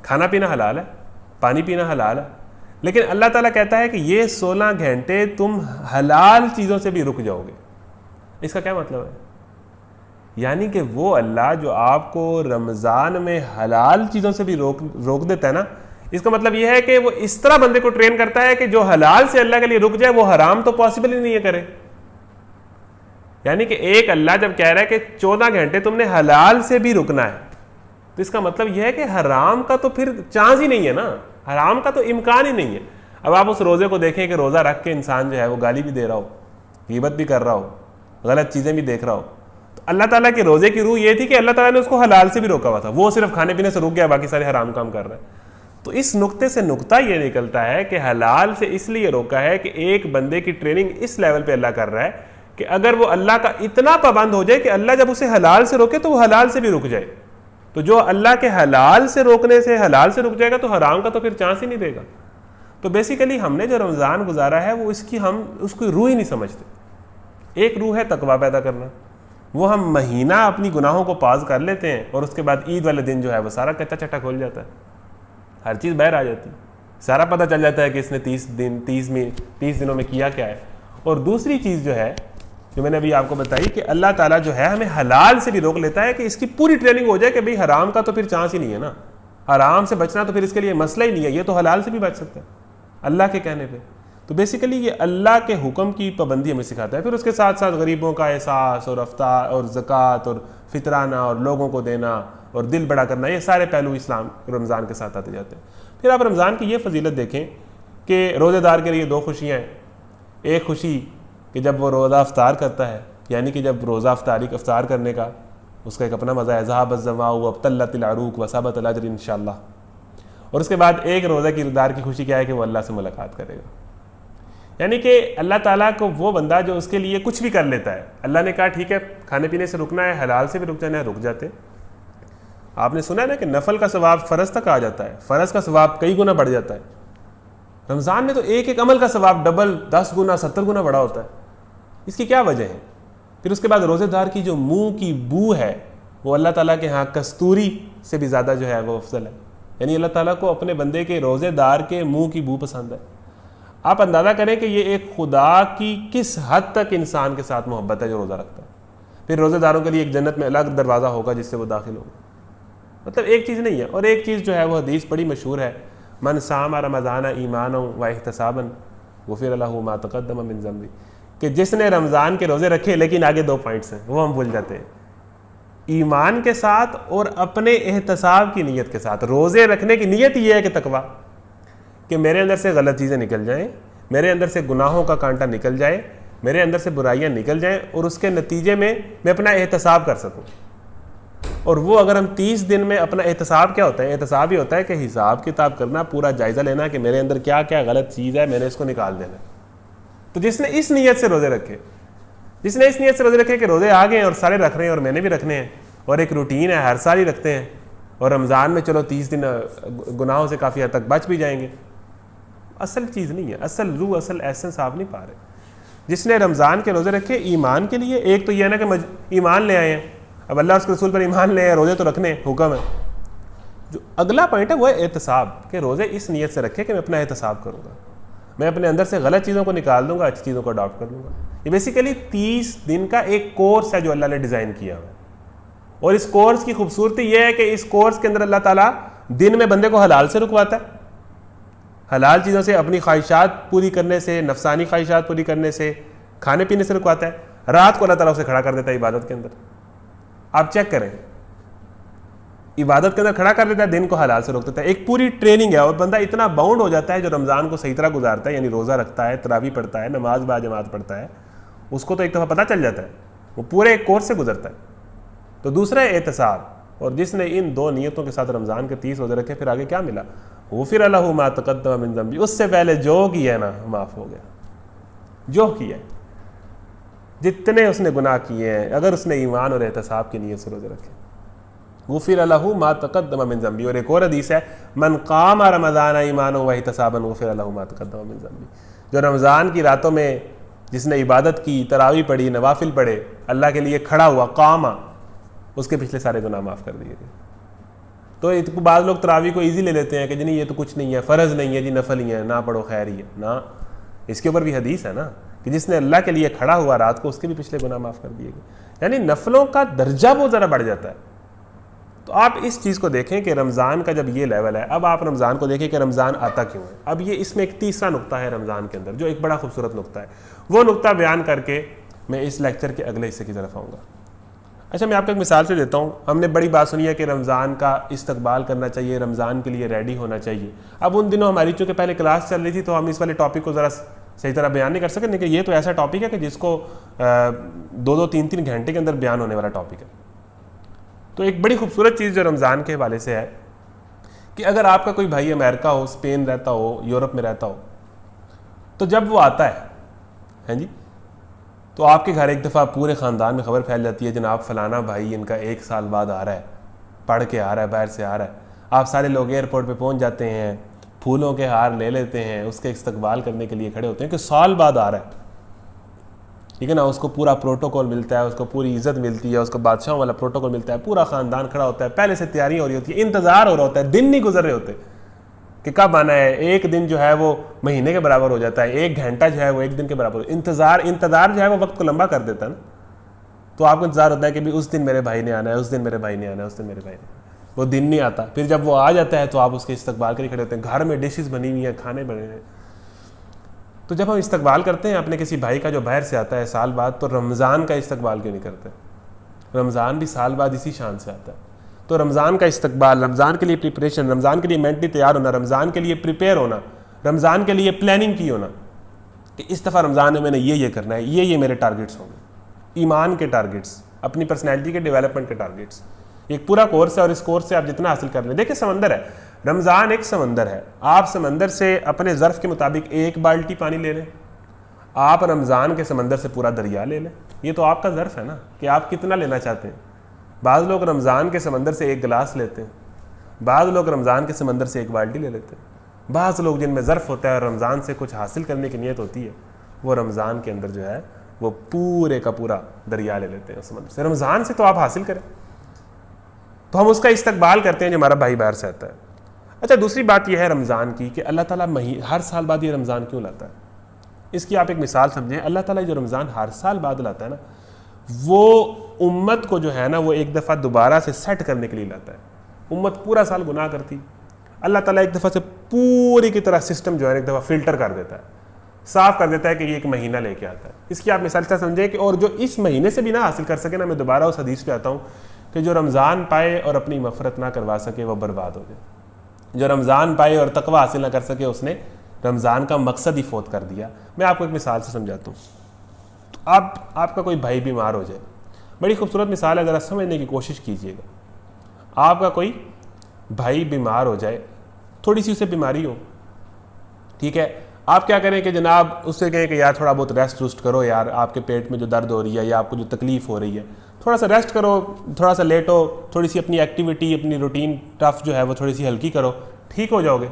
खाना पीना हलाल है, पानी पीना हलाल है, लेकिन अल्लाह ताला कहता है कि ये 16 घंटे तुम हलाल चीज़ों से भी रुक जाओगे। इसका क्या मतलब है? यानी कि वो अल्लाह जो आपको रमज़ान में हलाल चीज़ों से भी रोक देता है ना, इसका मतलब यह है कि वो इस तरह बंदे को ट्रेन करता है कि जो हलाल से अल्लाह के लिए रुक जाए वो हराम तो पॉसिबल ही नहीं है करे। यानी कि एक अल्लाह जब कह रहा है कि 14 घंटे तुमने हलाल से भी रुकना है, तो इसका मतलब यह है कि हराम का तो फिर चांस ही नहीं है ना, हराम का तो इम्कान ही नहीं है। अब आप उस रोज़े को देखें कि रोज़ा रख के इंसान जो है वो गाली भी दे रहा हो, ग़ीबत भी कर रहा हो, गलत चीज़ें भी देख रहा हो, तो अल्लाह ताला के रोज़े की रूह ये थी कि अल्लाह ताला ने उसको हलाल से भी रोका हुआ था, वो सिर्फ खाने पीने से रुक गया, बाकी सारे हराम काम कर रहा है। तो इस नुक्ते से नुक्ता ये निकलता है कि हलाल से इसलिए रोका है कि एक बंदे की ट्रेनिंग इस लेवल पे अल्लाह कर रहा है कि अगर वो अल्लाह का इतना पाबंद हो जाए कि अल्लाह जब उसे हलाल से रोके तो वो हलाल से भी रुक जाए। तो जो अल्लाह के हलाल से रोकने से हलाल से रुक जाएगा तो हराम का तो फिर चांस ही नहीं देगा। तो बेसिकली हमने जो रमज़ान गुजारा है वो इसकी हम उसकी रूह ही नहीं समझते। एक रूह है तकवा पैदा करना, वो हम महीना अपनी गुनाहों को पास कर लेते हैं और उसके बाद ईद वाले दिन जो है वो सारा कच्चा चट्टा खोल जाता है, हर चीज़ बाहर आ जाती है, सारा पता चल जाता है कि इसने 30 दिनों में किया क्या है। और दूसरी चीज़ जो है जो मैंने अभी आपको बताई कि अल्लाह ताला जो है हमें हलाल से भी रोक लेता है कि इसकी पूरी ट्रेनिंग हो जाए कि भाई हराम का तो फिर चांस ही नहीं है ना, हराम से बचना तो फिर इसके लिए मसला ही नहीं है, ये तो हलाल से भी बच सकता है अल्लाह के कहने पे। तो बेसिकली ये अल्लाह के हुक्म की पाबंदी हमें सिखाता है। फिर उसके साथ साथ गरीबों का एहसास और अफ्तार और ज़कात और फितराना और लोगों को देना और दिल बड़ा करना, ये सारे पहलू इस्लाम रमज़ान के साथ आते जाते हैं। फिर आप रमज़ान की ये फजीलत देखें कि रोज़ेदार के लिए 2 खुशियाँ हैं। एक खुशी कि जब वो रोज़ा अफ्तार करता है, यानी कि जब रोज़ा अफ्तार करने का उसका एक अपना मज़ा है, ज़हाबज़्ज़मा वब्तल्लतिल अरूक वसाबतल अज्र इंशाअल्लाह। और उसके बाद एक रोज़ा की दार की खुशी क्या है कि वो अल्लाह से मुलाकात करेगा। यानी कि अल्लाह ताला को वो बंदा जो उसके लिए कुछ भी कर लेता है, अल्लाह ने कहा ठीक है खाने पीने से रुकना है, हलाल से भी रुक जाना है, रुक जाते। आपने सुना है ना कि नफल का सवाब फ़र्ज तक आ जाता है, फ़र्ज का सवाब कई गुना बढ़ जाता है। रमज़ान में तो एक एक अमल का सवाब डबल 10 गुना 70 गुना बड़ा होता है। इसकी क्या वजह है? फिर उसके बाद रोज़ेदार की जो मुंह की बू है वो अल्लाह ताला के यहाँ कस्तूरी से भी ज़्यादा जो है वो अफजल है। यानी अल्लाह ताला को अपने बंदे के रोज़ेदार के मुंह की बू पसंद है। आप अंदाज़ा करें कि ये एक खुदा की किस हद तक इंसान के साथ मोहब्बत है जो रोज़ा रखता है। फिर रोज़ेदारों के लिए एक जन्नत में अलग दरवाज़ा होगा जिससे वो दाखिल होगा। मतलब एक चीज़ नहीं है। और एक चीज़ जो है वो हदीस बड़ी मशहूर है, मन सामा रमज़ान ईमान व एहतसाबन गुफ़िर लहू मा तक़द्दम मिन ज़म्बी, कि जिसने रमज़ान के रोज़े रखे, लेकिन आगे 2 पॉइंट्स हैं वो हम भूल जाते हैं, ईमान के साथ और अपने एहतसाब की नीयत के साथ। रोज़े रखने की नीयत ये है कि तकवा, कि मेरे अंदर से गलत चीज़ें निकल जाएं, मेरे अंदर से गुनाहों का कांटा निकल जाए, मेरे अंदर से बुराइयां निकल जाएं और उसके नतीजे में मैं अपना एहतसाब कर सकूं। और वो अगर हम 30 दिन में अपना एहतसाब क्या होता है? एहतसाब ही होता है कि हिसाब किताब करना, पूरा जायज़ा लेना कि मेरे अंदर क्या क्या गलत चीज़ है, मैंने इसको निकाल देना। तो जिसने इस नीयत से रोज़े रखे, जिसने इस नीयत से रोज़े रखे कि रोज़े आ गए और सारे रख रहे हैं और मैंने भी रखने हैं और एक रूटीन है, हर साल ही रखते हैं और रमज़ान में चलो 30 दिन गुनाहों से काफ़ी हद तक बच भी जाएंगे, असल चीज़ नहीं है, असल रूह, असल एसेंस आप नहीं पा रहे। जिसने रमज़ान के रोज़े रखे ईमान के लिए, एक तो यह है ना कि ईमान ले आए हैं, अब अल्लाह उसके रसूल पर ईमान ले आए, रोज़े तो रखने हुक्म है। जो अगला पॉइंट है वो है एहतसाब, कि रोज़े इस नीयत से रखे कि मैं अपना एहतसाब करूँगा, मैं अपने अंदर से गलत चीज़ों को निकाल दूंगा, अच्छी चीज़ों को अडॉप्ट कर लूँगा। ये बेसिकली 30 दिन का एक कोर्स है जो अल्लाह ने डिज़ाइन किया हुआ है। और इस कोर्स की खूबसूरती यह है कि इस कोर्स के अंदर अल्लाह ताला दिन में बंदे को हलाल से रुकवाता है, हलाल चीज़ों से, अपनी ख्वाहिशात पूरी करने से, नफसानी ख्वाहिशात पूरी करने से, खाने पीने से रुकवाता है। रात को अल्लाह ताला उसे खड़ा कर देता है इबादत के अंदर। आप चेक करें, इबादत के अंदर खड़ा कर देता है, दिन को हलाल से रोक देता है। एक पूरी ट्रेनिंग है और बंदा इतना बाउंड हो जाता है जो रमज़ान को सही तरह गुजारता है, यानी रोज़ा रखता है, तरावी पढ़ता है, नमाज बाजमात पढ़ता है, उसको तो एक दफ़ा पता चल जाता है, वो पूरे एक कोर्स से गुजरता है। तो दूसरा है एहतसाब, और जिसने इन 2 नियतों के साथ रमज़ान के 30 रोज़े रखे, फिर आगे क्या मिला? गुफ़िर लहू मा तक़द्दम मिन ज़म्बी, उससे पहले जो किया ना माफ़ हो गया, जो किया, जितने उसने गुनाह किए हैं, अगर उसने ईमान और एहतसाब की नीयत से रोज़े रखे। गुफिर लहू मा तक़द्दम मिन ज़ंबी। और एक और हदीस है, मन क़ाम रमज़ान ईमानन व इहतिसाबन गुफिर लहू मा तक़द्दम मिन ज़ंबी। जो रमज़ान की रातों में जिसने इबादत की, तरावी पढ़ी, नवाफिल पढ़े, अल्लाह के लिए खड़ा हुआ, कामा, उसके पिछले सारे गुनाह माफ़ कर दिए गए। तो बाद लोग तरावी को ईजी ले लेते हैं कि जी नहीं ये तो कुछ नहीं है, फ़र्ज़ नहीं है जी, नफल ही है, ना पढ़ो खैर ही है ना। इसके ऊपर भी हदीस है ना कि जिसने अल्लाह के लिए खड़ा हुआ रात को, उसके भी पिछले गुनाह माफ़ कर दिए गए। यानी नफलों का दर्जा बहुत ज़्यादा बढ़ जाता है। तो आप इस चीज़ को देखें कि रमज़ान का जब ये लेवल है, अब आप रमज़ान को देखें कि रमज़ान आता क्यों है। अब ये इसमें एक तीसरा नुक्ता है रमज़ान के अंदर, जो एक बड़ा खूबसूरत नुक्ता है। वो नुक्ता बयान करके मैं इस लेक्चर के अगले हिस्से की तरफ आऊँगा। अच्छा, मैं आपको एक मिसाल से देता हूँ। हमने बड़ी बात सुनी है कि रमज़ान का इस्तकबाल करना चाहिए, रमज़ान के लिए रेडी होना चाहिए। अब उन दिनों हमारी चूँकि पहले क्लास चल रही थी, तो हम इस वाले टॉपिक को ज़रा सही तरह बयान नहीं कर सके, लेकिन ये तो ऐसा टॉपिक है कि जिसको 2-2, 3-3 घंटे के अंदर बयान होने वाला टॉपिक है। तो एक बड़ी खूबसूरत चीज़ जो रमज़ान के हवाले से है कि अगर आपका कोई भाई अमेरिका हो, स्पेन रहता हो, यूरोप में रहता हो, तो जब वो आता है जी, तो आपके घर एक दफ़ा पूरे ख़ानदान में खबर फैल जाती है, जनाब फ़लाना भाई इनका 1 साल बाद आ रहा है, पढ़ के आ रहा है, बाहर से आ रहा है। आप सारे लोग एयरपोर्ट पे पहुंच जाते हैं, फूलों के हार ले लेते हैं, उसके इस्तकबाल करने के लिए खड़े होते हैं कि साल बाद आ रहा है, ठीक है ना। उसको पूरा प्रोटोकॉल मिलता है, उसको पूरी इज्जत मिलती है, उसको बादशाहों वाला प्रोटोकॉल मिलता है, पूरा ख़ानदान खड़ा होता है, पहले से तैयारियाँ हो रही होती है, इंतज़ार हो रहा होता है, दिन नहीं गुजर रहे होते कि कब आना है। एक दिन जो है वो महीने के बराबर हो जाता है, 1 घंटा जो है वो 1 दिन के बराबर। इंतज़ार जो है वो वक्त को लंबा कर देता है ना। तो आपको इंतज़ार होता है कि भी उस दिन मेरे भाई ने आना है, उस दिन मेरे भाई ने आना है, उस दिन मेरे भाई ने। वो दिन नहीं आता, फिर जब वो आ जाता है तो आप उसके इस्तकबाल के लिए खड़े होते हैं। घर में डिशेस बनी हुई हैं, खाने बने हैं। तो जब हम इस्तकबाल करते हैं अपने किसी भाई का जो बाहर से आता है साल बाद, तो रमज़ान का इस्तकबाल क्यों नहीं करते? रमज़ान भी साल बाद इसी शान से आता है। तो रमज़ान का इस्तकबाल, रमज़ान के लिए प्रिपरेशन, रमज़ान के लिए मेंटली तैयार होना, रमज़ान के लिए प्रिपेयर होना, रमज़ान के लिए प्लानिंग की होना कि इस दफ़ा रमज़ान में मैंने ये करना है, ये मेरे टारगेट्स होंगे, ईमान के टारगेट्स, अपनी पर्सनैलिटी के डेवलपमेंट के टारगेट्स। एक पूरा कोर्स है और इस कोर्स से आप जितना हासिल कर लें। देखिए समंदर है, रमज़ान एक समंदर है। आप समंदर से अपने ज़र्फ़ के मुताबिक 1 बाल्टी पानी ले लें, आप रमज़ान के समंदर से पूरा दरिया ले लें। ये तो आपका ज़र्फ़ है ना कि आप कितना लेना चाहते हैं। बाज़ लोग रमज़ान के समंदर से 1 गिलास लेते हैं, बाज़ लोग रमज़ान के समंदर से 1 बाल्टी ले लेते हैं। बाज़ लोग जिनमें ज़र्फ़ होता है और रमज़ान से कुछ हासिल करने की नीयत होती है, वो रमज़ान के अंदर जो है वो पूरे का पूरा दरिया ले लेते हैं उस समंदर से। रमज़ान से तो आप हासिल करें, तो हम उसका इस्तकबाल करते हैं जो हमारा भाई बाहर से आता है। अच्छा, दूसरी बात यह है रमज़ान की कि अल्लाह ताला हर साल बाद ये रमज़ान क्यों लाता है। इसकी आप एक मिसाल समझें। अल्लाह ताला जो रमज़ान हर साल बाद लाता है ना, वो उम्मत को जो है ना वो एक दफ़ा दोबारा से सेट करने के लिए लाता है। उम्मत पूरा साल गुनाह करती, अल्लाह ताला एक दफ़ा से पूरी की तरह सिस्टम जो है एक दफ़ा फ़िल्टर कर देता है, साफ़ कर देता है कि ये 1 महीना लेके आता है। इसकी आप मिसाल से समझें कि और जो इस महीने से भी ना हासिल कर सके ना, मैं दोबारा उस हदीस पे आता हूँ कि जो रमज़ान पाए और अपनी मफ़रत ना करवा सके वो बर्बाद हो जाए। जो रमज़ान पाए और तकवा हासिल ना कर सके, उसने रमज़ान का मकसद ही फोत कर दिया। मैं आपको एक मिसाल से समझाता हूँ। तो आपका कोई भाई बीमार हो जाए, बड़ी खूबसूरत मिसाल है, ज़रा समझने की कोशिश कीजिएगा। आपका कोई भाई बीमार हो जाए, थोड़ी सी उसे बीमारी हो, ठीक है, आप क्या करें कि जनाब उससे कहें कि यार थोड़ा बहुत रेस्ट वेस्ट करो, यार आपके पेट में जो दर्द हो रही है या आपको जो तकलीफ़ हो रही है, थोड़ा सा रेस्ट करो, थोड़ा सा लेटो, थोड़ी सी अपनी एक्टिविटी, अपनी रूटीन टफ जो है वो थोड़ी सी हल्की करो, ठीक हो जाओगे।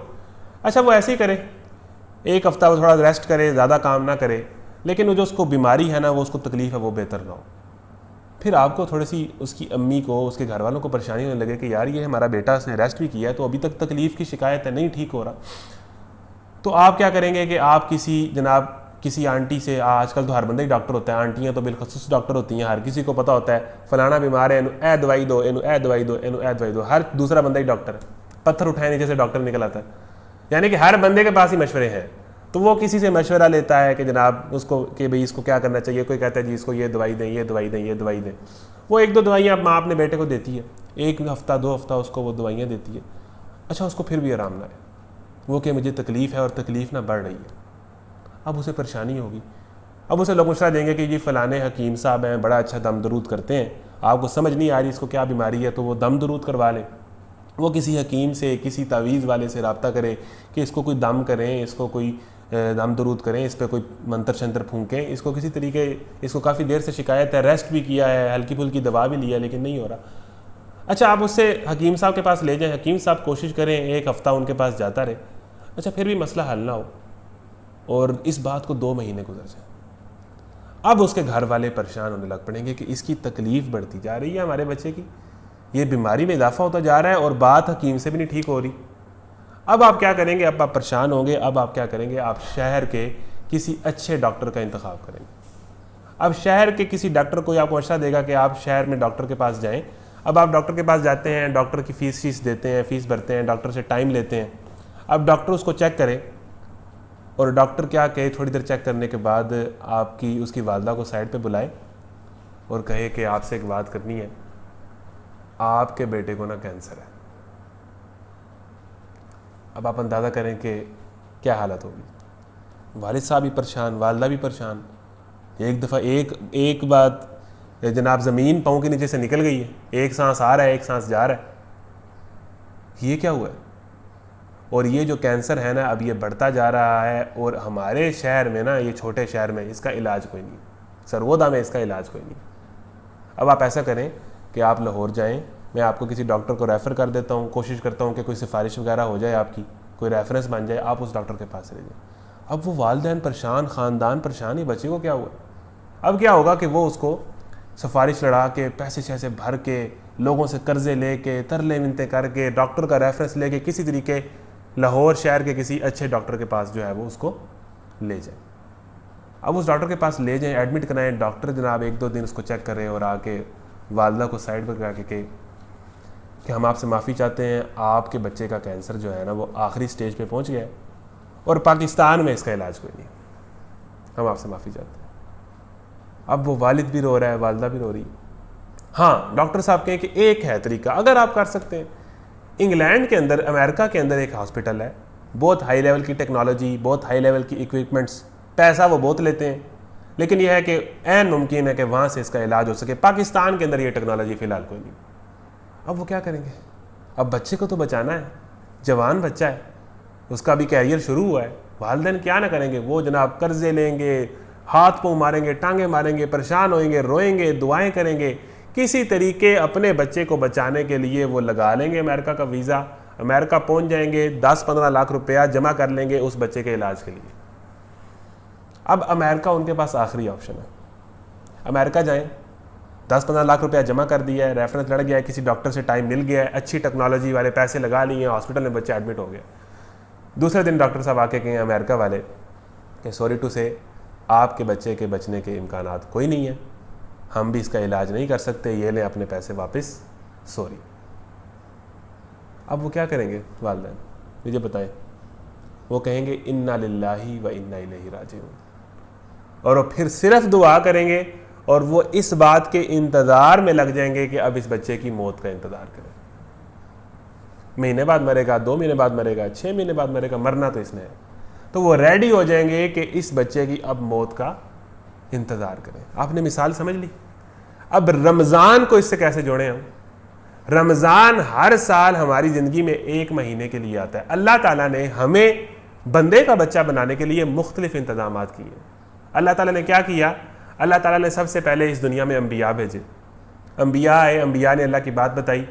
अच्छा, वो ऐसे ही करे, 1 हफ्ता वो थोड़ा रेस्ट करे, ज़्यादा काम ना करे, लेकिन वो जो उसको बीमारी है ना, वो उसको तकलीफ़ है, वो बेहतर ना हो। फिर आपको थोड़ी सी उसकी अम्मी को, उसके घर वालों को परेशानी होने लगे कि यार ये हमारा बेटा, उसने रेस्ट भी किया है तो अभी तक तकलीफ़ की शिकायत है, नहीं ठीक हो रहा। तो आप क्या करेंगे कि आप किसी आंटी से, आजकल तो हर बंदा ही डॉक्टर होता है, आंटियाँ तो बिलखसूस डॉक्टर होती हैं, हर किसी को पता होता है फलाना बीमार है, ए दवाई दो, इनू ए दवाई दो, इनू ए दवाई दो। हर दूसरा बंदा ही डॉक्टर है, पत्थर उठाए नीचे से डॉक्टर निकल आता है, यानी कि हर बंदे के पास ही मशवरे हैं। तो वो किसी से मशवरा लेता है कि जनाब उसको कि भाई इसको क्या करना चाहिए। कोई कहता है जी इसको ये दवाई दें, ये दवाई दें, ये दवाई दें। वो 1-2 दवाइयाँ माँ अपने बेटे को देती है, 1 हफ्ता 2 हफ्ता उसको वो दवाइयाँ देती है। अच्छा, उसको फिर भी आराम ना है, वो कि मुझे तकलीफ़ है और तकलीफ़ ना बढ़ रही है। अब उसे परेशानी होगी, अब उसे लोग मशवरा देंगे कि जी फ़लाने हकीम साहब हैं, बड़ा अच्छा दम दरूद करते हैं, आपको समझ नहीं आ रही इसको क्या बीमारी है, तो वो दम दरूद करवा लें। वो किसी हकीम से, किसी तावीज़ वाले से रब्ता करें कि इसको कोई दम करें, इसको कोई दम दरूद करें, इस पर कोई मंत्र शंत्र फूंकें, इसको किसी तरीके, इसको काफ़ी देर से शिकायत है, रेस्ट भी किया है, हल्की फुल्की दवा भी लिया, लेकिन नहीं हो रहा। अच्छा, आप उससे हकीम साहब के पास ले जाएं, हकीम साहब कोशिश करें, एक हफ़्ता उनके पास जाता रहे, अच्छा फिर भी मसला हल ना हो और इस बात को 2 महीने गुजर जाए, अब उसके घर वाले परेशान होने लग पड़ेंगे कि इसकी तकलीफ़ बढ़ती जा रही है, हमारे बच्चे की ये बीमारी में इजाफा होता जा रहा है और बात हकीम से भी नहीं ठीक हो रही। अब आप क्या करेंगे, अब आप परेशान होंगे, अब आप क्या करेंगे, आप शहर के किसी अच्छे डॉक्टर का इंतखाब करेंगे। अब शहर के किसी डॉक्टर को आपको मशवरा देगा कि आप शहर में डॉक्टर के पास जाएं। अब आप डॉक्टर के पास जाते हैं, डॉक्टर की फीस देते हैं, फीस भरते हैं, डॉक्टर से टाइम लेते हैं। अब डॉक्टर उसको चेक करे और डॉक्टर क्या कहे, थोड़ी देर चेक करने के बाद आपकी उसकी वालदा को साइड पे बुलाए और कहे कि आपसे एक बात करनी है, आपके बेटे को ना कैंसर है। अब आप अंदाज़ा करें कि क्या हालत होगी। वालिद साहब भी परेशान, वालदा भी परेशान। एक दफ़ा एक बात जनाब ज़मीन पाँव के नीचे से निकल गई है, एक सांस आ रहा है, एक सांस जा रहा है, ये क्या हुआ है। और ये जो कैंसर है ना, अब ये बढ़ता जा रहा है और हमारे शहर में ना, ये छोटे शहर में इसका इलाज कोई नहीं, सरगोदा में इसका इलाज कोई नहीं। अब आप ऐसा करें कि आप लाहौर जाएं, मैं आपको किसी डॉक्टर को रेफ़र कर देता हूं, कोशिश करता हूं कि कोई सिफारिश वगैरह हो जाए, आपकी कोई रेफरेंस बन जाए, आप उस डॉक्टर के पास ले जाएं। अब वो वालिदैन परेशान, ख़ानदान परेशान, ही बच्चे को क्या हुआ। अब क्या होगा कि वो उसको सिफारिश लड़ा के, पैसे शैसे भर के, लोगों से कर्जे लेके, तरले मिनते करके, डॉक्टर का रेफरेंस लेके किसी तरीके लाहौर शहर के किसी अच्छे डॉक्टर के पास जो है वो उसको ले जाए। अब उस डॉक्टर के पास ले जाएं, एडमिट कराएं, डॉक्टर जनाब 1-2 दिन उसको चेक करें और आके वालदा को साइड पर करा के कि हम आपसे माफ़ी चाहते हैं, आपके बच्चे का कैंसर जो है ना वो आखिरी स्टेज पे पहुंच गया है और पाकिस्तान में इसका इलाज कोई नहीं, हम आपसे माफ़ी चाहते हैं। अब वो वालिद भी रो रहा है, वालदा भी रो रही है। हाँ, डॉक्टर साहब कहें कि एक है तरीका, अगर आप कर सकते हैं। इंग्लैंड के अंदर, अमेरिका के अंदर एक हॉस्पिटल है, बहुत हाई लेवल की टेक्नोलॉजी, बहुत हाई लेवल की इक्विपमेंट्स, पैसा वो बहुत लेते हैं, लेकिन यह है कि ऐन मुमकिन है कि वहाँ से इसका इलाज हो सके। पाकिस्तान के अंदर ये टेक्नोलॉजी फ़िलहाल कोई नहीं। अब वो क्या करेंगे, अब बच्चे को तो बचाना है, जवान बच्चा है, उसका भी कैरियर शुरू हुआ है। वालिदैन क्या ना करेंगे, वो जनाब कर्जे लेंगे, हाथ पाँव मारेंगे, टांगे मारेंगे, परेशान होएंगे, रोएंगे, दुआएं करेंगे, किसी तरीके अपने बच्चे को बचाने के लिए वो लगा लेंगे अमेरिका का वीज़ा, अमेरिका पहुंच जाएंगे, 10-15 लाख रुपया जमा कर लेंगे उस बच्चे के इलाज के लिए। अब अमेरिका उनके पास आखिरी ऑप्शन है, अमेरिका जाएं, 10-15 लाख रुपया जमा कर दिया है, रेफरेंस लड़ गया है, किसी डॉक्टर से टाइम मिल गया है, अच्छी टेक्नोलॉजी वाले पैसे लगा लिए हैं, हॉस्पिटल में बच्चा एडमिट हो गया। दूसरे दिन डॉक्टर साहब आके कहें अमेरिका वाले कि सॉरी टू से, आपके बच्चे के बचने के इम्कानात कोई नहीं है, हम भी इसका इलाज नहीं कर सकते, ये लें अपने पैसे वापस, सॉरी। अब वो क्या करेंगे वालिदैन, मुझे बताएं। वो कहेंगे इन्ना लिल्लाही व इन्ना इलैहि राजिऊन, और वो फिर सिर्फ दुआ करेंगे और वो इस बात के इंतज़ार में लग जाएंगे कि अब इस बच्चे की मौत का इंतज़ार करें। महीने बाद मरेगा, 2 महीने बाद मरेगा, 6 महीने बाद मरेगा, मरना तो इसने है, तो वो रेडी हो जाएंगे कि इस बच्चे की अब मौत का इंतज़ार करें। आपने मिसाल समझ ली। अब रमज़ान को इससे कैसे जोड़ें हम। रमज़ान हर साल हमारी ज़िंदगी में 1 महीने के लिए आता है। अल्लाह ताला ने हमें बंदे का बच्चा बनाने के लिए मुख्तलिफ इंतज़ाम किए। अल्लाह ताला ने क्या किया, अल्लाह ताला ने सबसे पहले इस दुनिया में अम्बिया भेजे। अम्बिया आए, अम्बिया ने अल्लाह की बात बताई,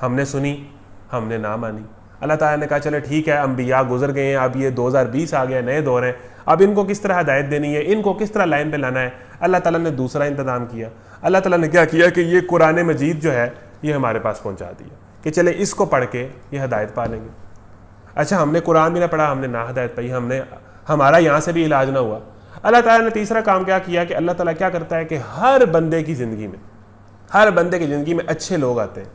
हमने सुनी, हमने ना मानी। अल्लाह ताला ने कहा चलो ठीक है, अम्बिया गुजर गए हैं, अब ये 2020 आ गया, नए दौर है, अब इनको किस तरह हिदायत देनी है, इनको किस तरह लाइन पे लाना है। अल्लाह ताला ने दूसरा इंतज़ाम किया। अल्लाह ताला ने क्या किया कि ये कुरान मजीद जो है ये हमारे पास पहुंचा दिया कि चले इसको पढ़ के ये हिदायत पा लेंगे। अच्छा, हमने कुरान भी ना पढ़ा, हमने ना हिदायत पाई, हमारा यहाँ से भी इलाज ना हुआ। अल्लाह ताला ने तीसरा काम क्या किया कि अल्लाह ताला क्या करता है कि हर बंदे की ज़िंदगी में अच्छे लोग आते हैं।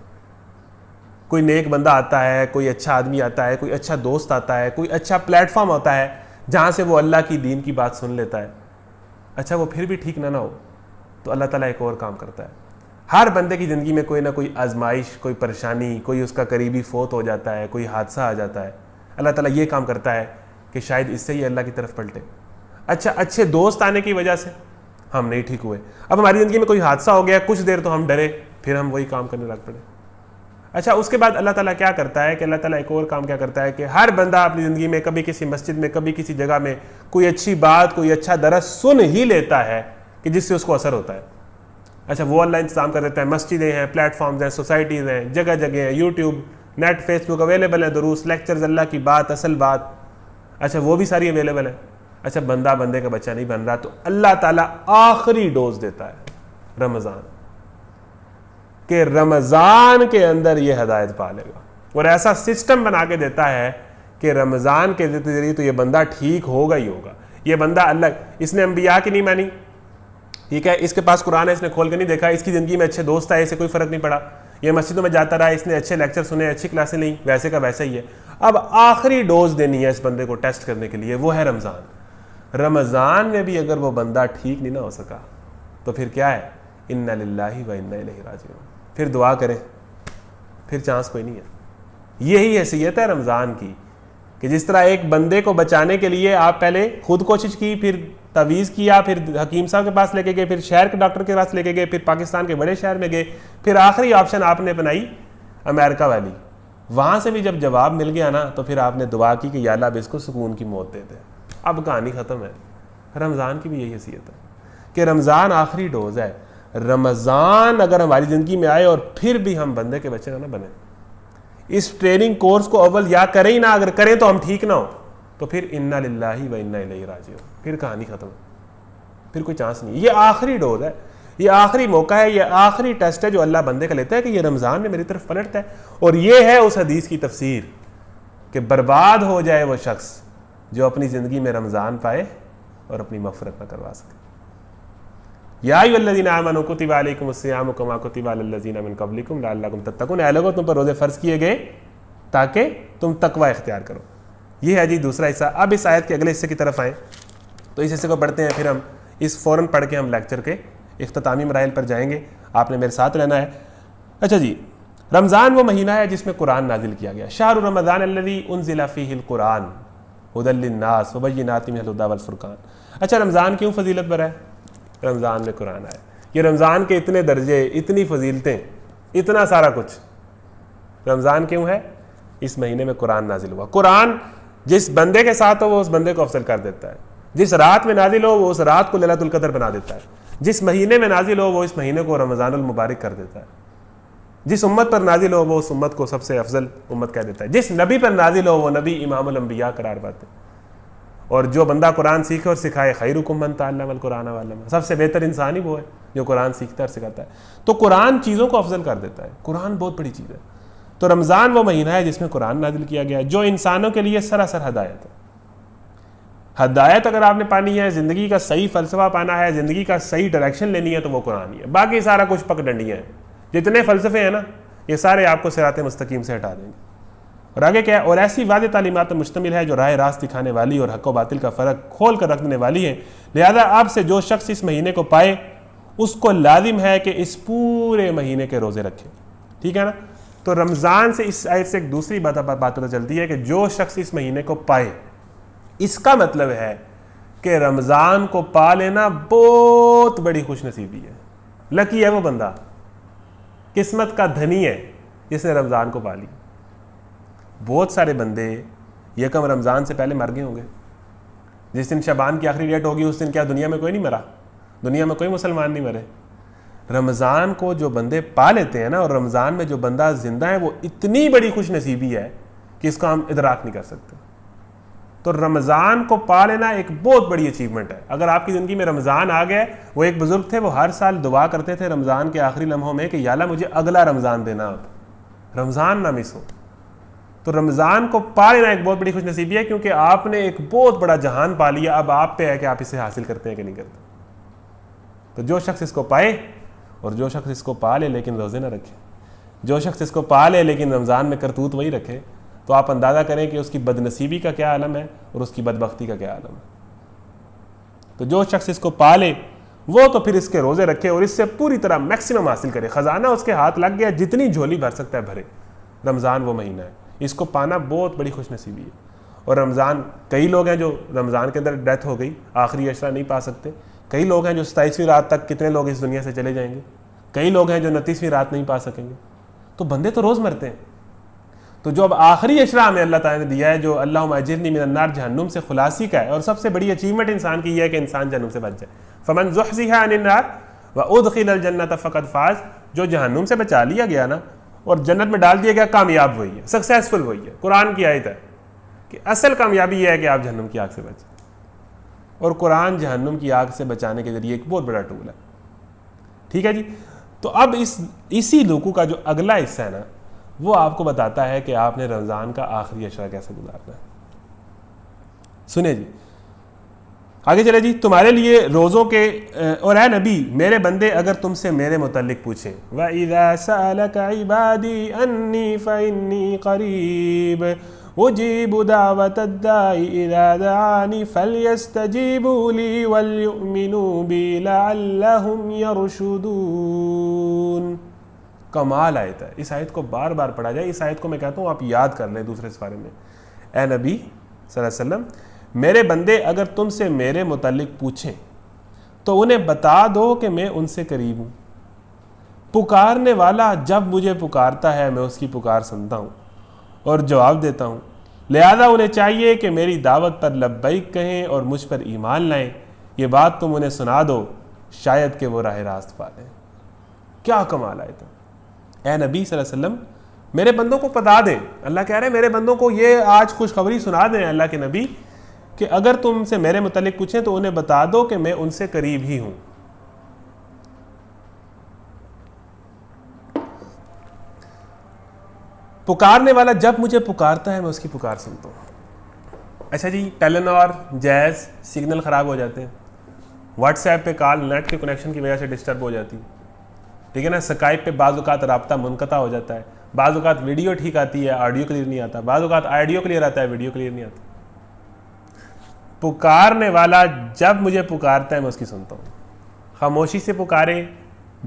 कोई नेक बंदा आता है, कोई अच्छा आदमी आता है, कोई अच्छा दोस्त आता है, कोई अच्छा प्लेटफॉर्म आता है जहाँ से वो अल्लाह की दीन की बात सुन लेता है। अच्छा, वो फिर भी ठीक ना हो तो अल्लाह ताला एक और काम करता है। हर बंदे की ज़िंदगी में कोई ना कोई आजमाइश, कोई परेशानी, कोई उसका करीबी फोत हो जाता है, कोई हादसा आ जाता है। अल्लाह ताला ये काम करता है कि शायद इससे ही अल्लाह की तरफ पलटे। अच्छा, अच्छे दोस्त आने की वजह से हम नहीं ठीक हुए, अब हमारी ज़िंदगी में कोई हादसा हो गया, कुछ देर तो हम डरे, फिर हम वही काम करने लग पड़े। अच्छा, उसके बाद अल्लाह ताला क्या करता है कि अल्लाह ताला एक और काम क्या करता है कि हर बंदा अपनी ज़िंदगी में कभी किसी मस्जिद में, कभी किसी जगह में कोई अच्छी बात, कोई अच्छा दरस सुन ही लेता है कि जिससे उसको असर होता है। अच्छा वो अल्लाह इंतजाम कर देता है, मस्जिदें हैं, प्लेटफॉर्म्स हैं, सोसाइटीज़ हैं, जगह जगह हैं, यूट्यूब, नेट, फेसबुक अवेलेबल है, दुरूस, लेक्चर्स, अल्लाह की बात, असल बात, अच्छा वो भी सारी अवेलेबल है। अच्छा बंदा बंदे का बच्चा नहीं बन रहा, तो अल्लाह ताला आखिरी डोज देता है रमज़ान, कि रमज़ान के अंदर ये हदायत पा लेगा, और ऐसा सिस्टम बना के देता है कि रमज़ान के जरिए तो ये बंदा ठीक होगा ही होगा। ये बंदा अल्लाह, इसने अंबिया की नहीं मानी, ठीक है, इसके पास कुरान है, इसने खोल के नहीं देखा, इसकी ज़िंदगी में अच्छे दोस्त आए, इसे कोई फ़र्क नहीं पड़ा, ये मस्जिदों में जाता रहा, इसने अच्छे लेक्चर सुने, अच्छी क्लासें ली, वैसे का वैसा ही है। अब आखिरी डोज देनी है इस बंदे को टेस्ट करने के लिए, वो है रमज़ान। रमज़ान में भी अगर वो बंदा ठीक नहीं ना हो सका तो फिर क्या है, इन्ना लिल्लाहि व इन्ना इलैहि राजिऊन, फिर दुआ करें, फिर चांस कोई नहीं है। यही हैसियत है रमज़ान की, कि जिस तरह एक बंदे को बचाने के लिए आप पहले खुद कोशिश की, फिर तवीज़ किया, फिर हकीम साहब के पास लेके गए, फिर शहर के डॉक्टर के पास लेके गए, फिर पाकिस्तान के बड़े शहर में गए, फिर आखिरी ऑप्शन आपने बनाई अमेरिका वाली। वहाँ से भी जब जवाब मिल गया ना, तो फिर आपने दुआ की कि या अल्लाह अब इसको सुकून की मौत दे दे। अब कहानी ख़त्म है। रमज़ान की भी यही हैसियत है कि रमज़ान आखिरी डोज है। रमज़ान अगर हमारी ज़िंदगी में आए और फिर भी हम बंदे के बच्चे ना बने, इस ट्रेनिंग कोर्स को अव्वल या करें ही ना, अगर करें तो हम ठीक ना हो, तो फिर इन्ना लिल्लाहि व इन्ना इलैहि राजिऊन, फिर कहानी ख़त्म, फिर कोई चांस नहीं। ये आखिरी डोज है, ये आखिरी मौका है, ये आखिरी टेस्ट है जो अल्लाह बंदे का लेता है कि ये रमज़ान में मेरी तरफ पलटता है। और ये है उस हदीस की तफसीर कि बर्बाद हो जाए वो शख्स जो अपनी ज़िंदगी में रमज़ान पाए और अपनी मग़फ़िरत न करवा सके। या अय्युहल्लज़ीना आमनू कुतिबा अलैकुमुस्सियामु कमा कुतिबा अलल्लज़ीना मिन क़ब्लिकुम लअल्लकुम तत्तक़ून, ऐ लोगों तुम पर रोज़े फ़र्ज़ किए गए ताकि तुम तकवा इख्तियार करो। ये है जी दूसरा हिस्सा। अब इस आयत के अगले हिस्से की तरफ आएँ, तो इस हिस्से को पढ़ते हैं, फिर हम इस फ़ौरन पढ़ के हम लेक्चर के इख्तितामी मराहिल पर जाएंगे। आपने मेरे साथ रहना है। अच्छा जी, रमज़ान वो महीना है जिसमें कुरान नाजिल किया गया। शहरु रमज़ान अल्लज़ी उन्ज़िला फ़ीहिल कुरान हुदल लिन्नास व बय्यिनातिन मिनल हुदा वल फ़ुरक़ान। अच्छा रमज़ान क्यों फजीलत भरा है? रमज़ान में कुरान आया। ये रमज़ान के इतने दर्जे, इतनी फजीलतें, इतना सारा कुछ रमज़ान क्यों है? इस महीने में कुरान नाजिल हुआ। कुरान जिस बंदे के साथ हो वो उस बंदे को अफजल कर देता है। जिस रात में नाजिल हो वो उस रात को लैलतुल क़द्र बना देता है। जिस महीने में नाजिल हो वो इस महीने को रमज़ानुल मुबारक कर देता है। जिस उम्मत पर नाजिल हो वो उस उम्मत को सबसे अफजल उम्मत कह देता है। जिस नबी पर नाजिल हो वो नबी इमामुल अंबिया करार पाते। और जो बंदा कुरान सीखे और सिखाए, खैरुकुम मन तअल्लमल कुरान व अल्लमह, सबसे बेहतर इंसान ही वो है जो कुरान सीखता और सिखाता है। तो कुरान चीज़ों को अफजल कर देता है। कुरान बहुत बड़ी चीज़ है। तो रमज़ान वो महीना है जिसमें कुरान नाजिल किया गया, जो इंसानों के लिए सरासर हदायत है। हदायत अगर आपने पानी है, ज़िंदगी का सही फ़लसफ़ा पाना है, ज़िंदगी का सही डायरेक्शन लेनी है, तो वो कुरान ही है। बाकी सारा कुछ पगडंडियाँ हैं। जितने फ़लसफ़े हैं ना, ये सारे आपको सिरात मुस्तकीम से हटा देंगे। और आगे क्या है? और ऐसी वादे तालीमात मुश्तमिल है जो राह रास्त दिखाने वाली और हक़ व बातिल का फ़र्क खोल कर रखने वाली है। लिहाजा आपसे जो शख्स इस महीने को पाए उसको लाजिम है कि इस पूरे महीने के रोज़े रखे। ठीक है ना? तो रमज़ान से, इस आयत से एक दूसरी बात पता चलती है कि जो शख्स इस महीने को पाए, इसका मतलब है कि रमज़ान को पा लेना बहुत बड़ी खुशनसीबी है। लकी है वो बंदा, किस्मत का धनी है जिसने रमज़ान को पा ली। बहुत सारे बंदे यकम रमज़ान से पहले मर गए होंगे। जिस दिन शबान की आखिरी डेट होगी उस दिन क्या दुनिया में कोई नहीं मरा? दुनिया में कोई मुसलमान नहीं मरे। रमज़ान को जो बंदे पा लेते हैं ना, और रमज़ान में जो बंदा जिंदा है, वो इतनी बड़ी खुशनसीबी है कि इसको हम इदराक नहीं कर सकते। तो रमज़ान को पा लेना एक बहुत बड़ी अचीवमेंट है। अगर आपकी ज़िंदगी में रमज़ान आ गया, वो एक बुज़ुर्ग थे, वो हर साल दुआ करते थे रमज़ान के आखिरी लम्हों में कि या अल्लाह मुझे अगला रमज़ान देना, अब रमज़ान ना मिस हो। तो रमज़ान को पा लेना एक बहुत बड़ी खुशनसीबी है, क्योंकि आपने एक बहुत बड़ा जहान पा लिया। अब आप पे है कि आप इसे हासिल करते हैं कि नहीं करते। तो जो शख्स इसको पाए और जो शख्स इसको पा ले लेकिन रोज़े ना रखे, जो शख्स इसको पा ले लेकिन रमज़ान में करतूत वही रखे, तो आप अंदाज़ा करें कि उसकी बदनसीबी का क्या आलम है और उसकी बदबख्ती का क्या आलम है। तो जो शख्स इसको पा ले वो तो फिर इसके रोज़े रखे और इससे पूरी तरह मैक्सिमम हासिल करे। ख़जाना उसके हाथ लग गया, जितनी झोली भर सकता है भरे। रमज़ान वो महीना है, इसको पाना बहुत बड़ी खुशनसीबी है। और रमज़ान, कई लोग हैं जो रमज़ान के अंदर डेथ हो गई, आखिरी अशरा नहीं पा सकते। कई लोग हैं जो 27वीं रात तक, कितने लोग इस दुनिया से चले जाएंगे। कई लोग हैं जो 29वीं रात नहीं पा सकेंगे। तो बंदे तो रोज़ मरते हैं। तो जो अब आखिरी अशरा हमें अल्लाह ताला ने दिया है, जो अल्लाहुम्मा अजिरनी मिनन नार, जहन्नुम से खुलासी का है, और सबसे बड़ी अचीवमेंट इंसान की यह है कि इंसान जहन्नुम से बच जाए। फमन ज़ुहज़िहा अनिन नार व उदखिलल जन्नत फ़क़द फ़ाज़, जो जहन्नुम से बचा लिया गया ना और जन्नत में डाल दिया गया, कामयाब वही है, सक्सेसफुल वही है। कुरान की आयत है कि असल कामयाबी यह है कि आप जहन्नुम की आग से बचें, और कुरान जहन्नुम की आग से बचाने के जरिए एक बहुत बड़ा टूल है। ठीक है जी। तो अब इसी लुकू का जो अगला हिस्सा है ना, वो आपको बताता है कि आपने रमज़ान का आखिरी अशरा कैसे गुजारना है। सुने जी, आगे चले जी। तुम्हारे लिए रोज़ों के और है नबी, मेरे बंदे अगर तुमसे मेरे मुतल्लिक पूछें, व इज़ा सअलका इबादी अन्नी फ़इन्नी क़रीब उजीबु दावतद्दाई इज़ा दआनी फ़लयस्तजीबू ली वलयुमिनू बी लअल्लहुम यरशुदून। कमाल आयत है, इस आयत को बार बार पढ़ा जाए। इस आयत को मैं कहता हूँ आप याद कर लें दूसरे सफ़ारे में। ए नबी सल्लल्लाहु अलैहि वसल्लम, मेरे बंदे अगर तुमसे मेरे मुतालिक पूछें तो उन्हें बता दो कि मैं उनसे करीब हूँ। पुकारने वाला जब मुझे पुकारता है मैं उसकी पुकार सुनता हूँ और जवाब देता हूँ। लिहाजा उन्हें चाहिए कि मेरी दावत पर लब्बैक कहें और मुझ पर ईमान लाएं। ये बात तुम उन्हें सुना दो, शायद कि वो राह रास्त पा लें। क्या कमाल आया था। ए नबी सल्लल्लाहु अलैहि वसल्लम, मेरे बंदों को बता दें, अल्लाह कह रहे हैं मेरे बंदों को ये आज खुशखबरी सुना दें अल्लाह के नबी, कि अगर तुमसे मेरे मुतालिक पूछें तो उन्हें बता दो कि मैं उनसे करीब ही हूं। पुकारने वाला जब मुझे पुकारता है मैं उसकी पुकार सुनता हूं। अच्छा जी, टेलेनॉर जैज़ सिग्नल ख़राब हो जाते हैं, व्हाट्सएप पे कॉल नेट के कनेक्शन की वजह से डिस्टर्ब हो जाती है, ठीक है ना। स्काइप पे बाज़ औक़ात रब्ता मुनक़ता हो जाता है, बाज़ औक़ात वीडियो ठीक आती है ऑडियो क्लियर नहीं आता, बाज़ औक़ात ऑडियो क्लियर आता है वीडियो क्लियर नहीं आता। पुकारने वाला जब मुझे पुकारता है मैं उसकी सुनता हूँ। खामोशी से पुकारे,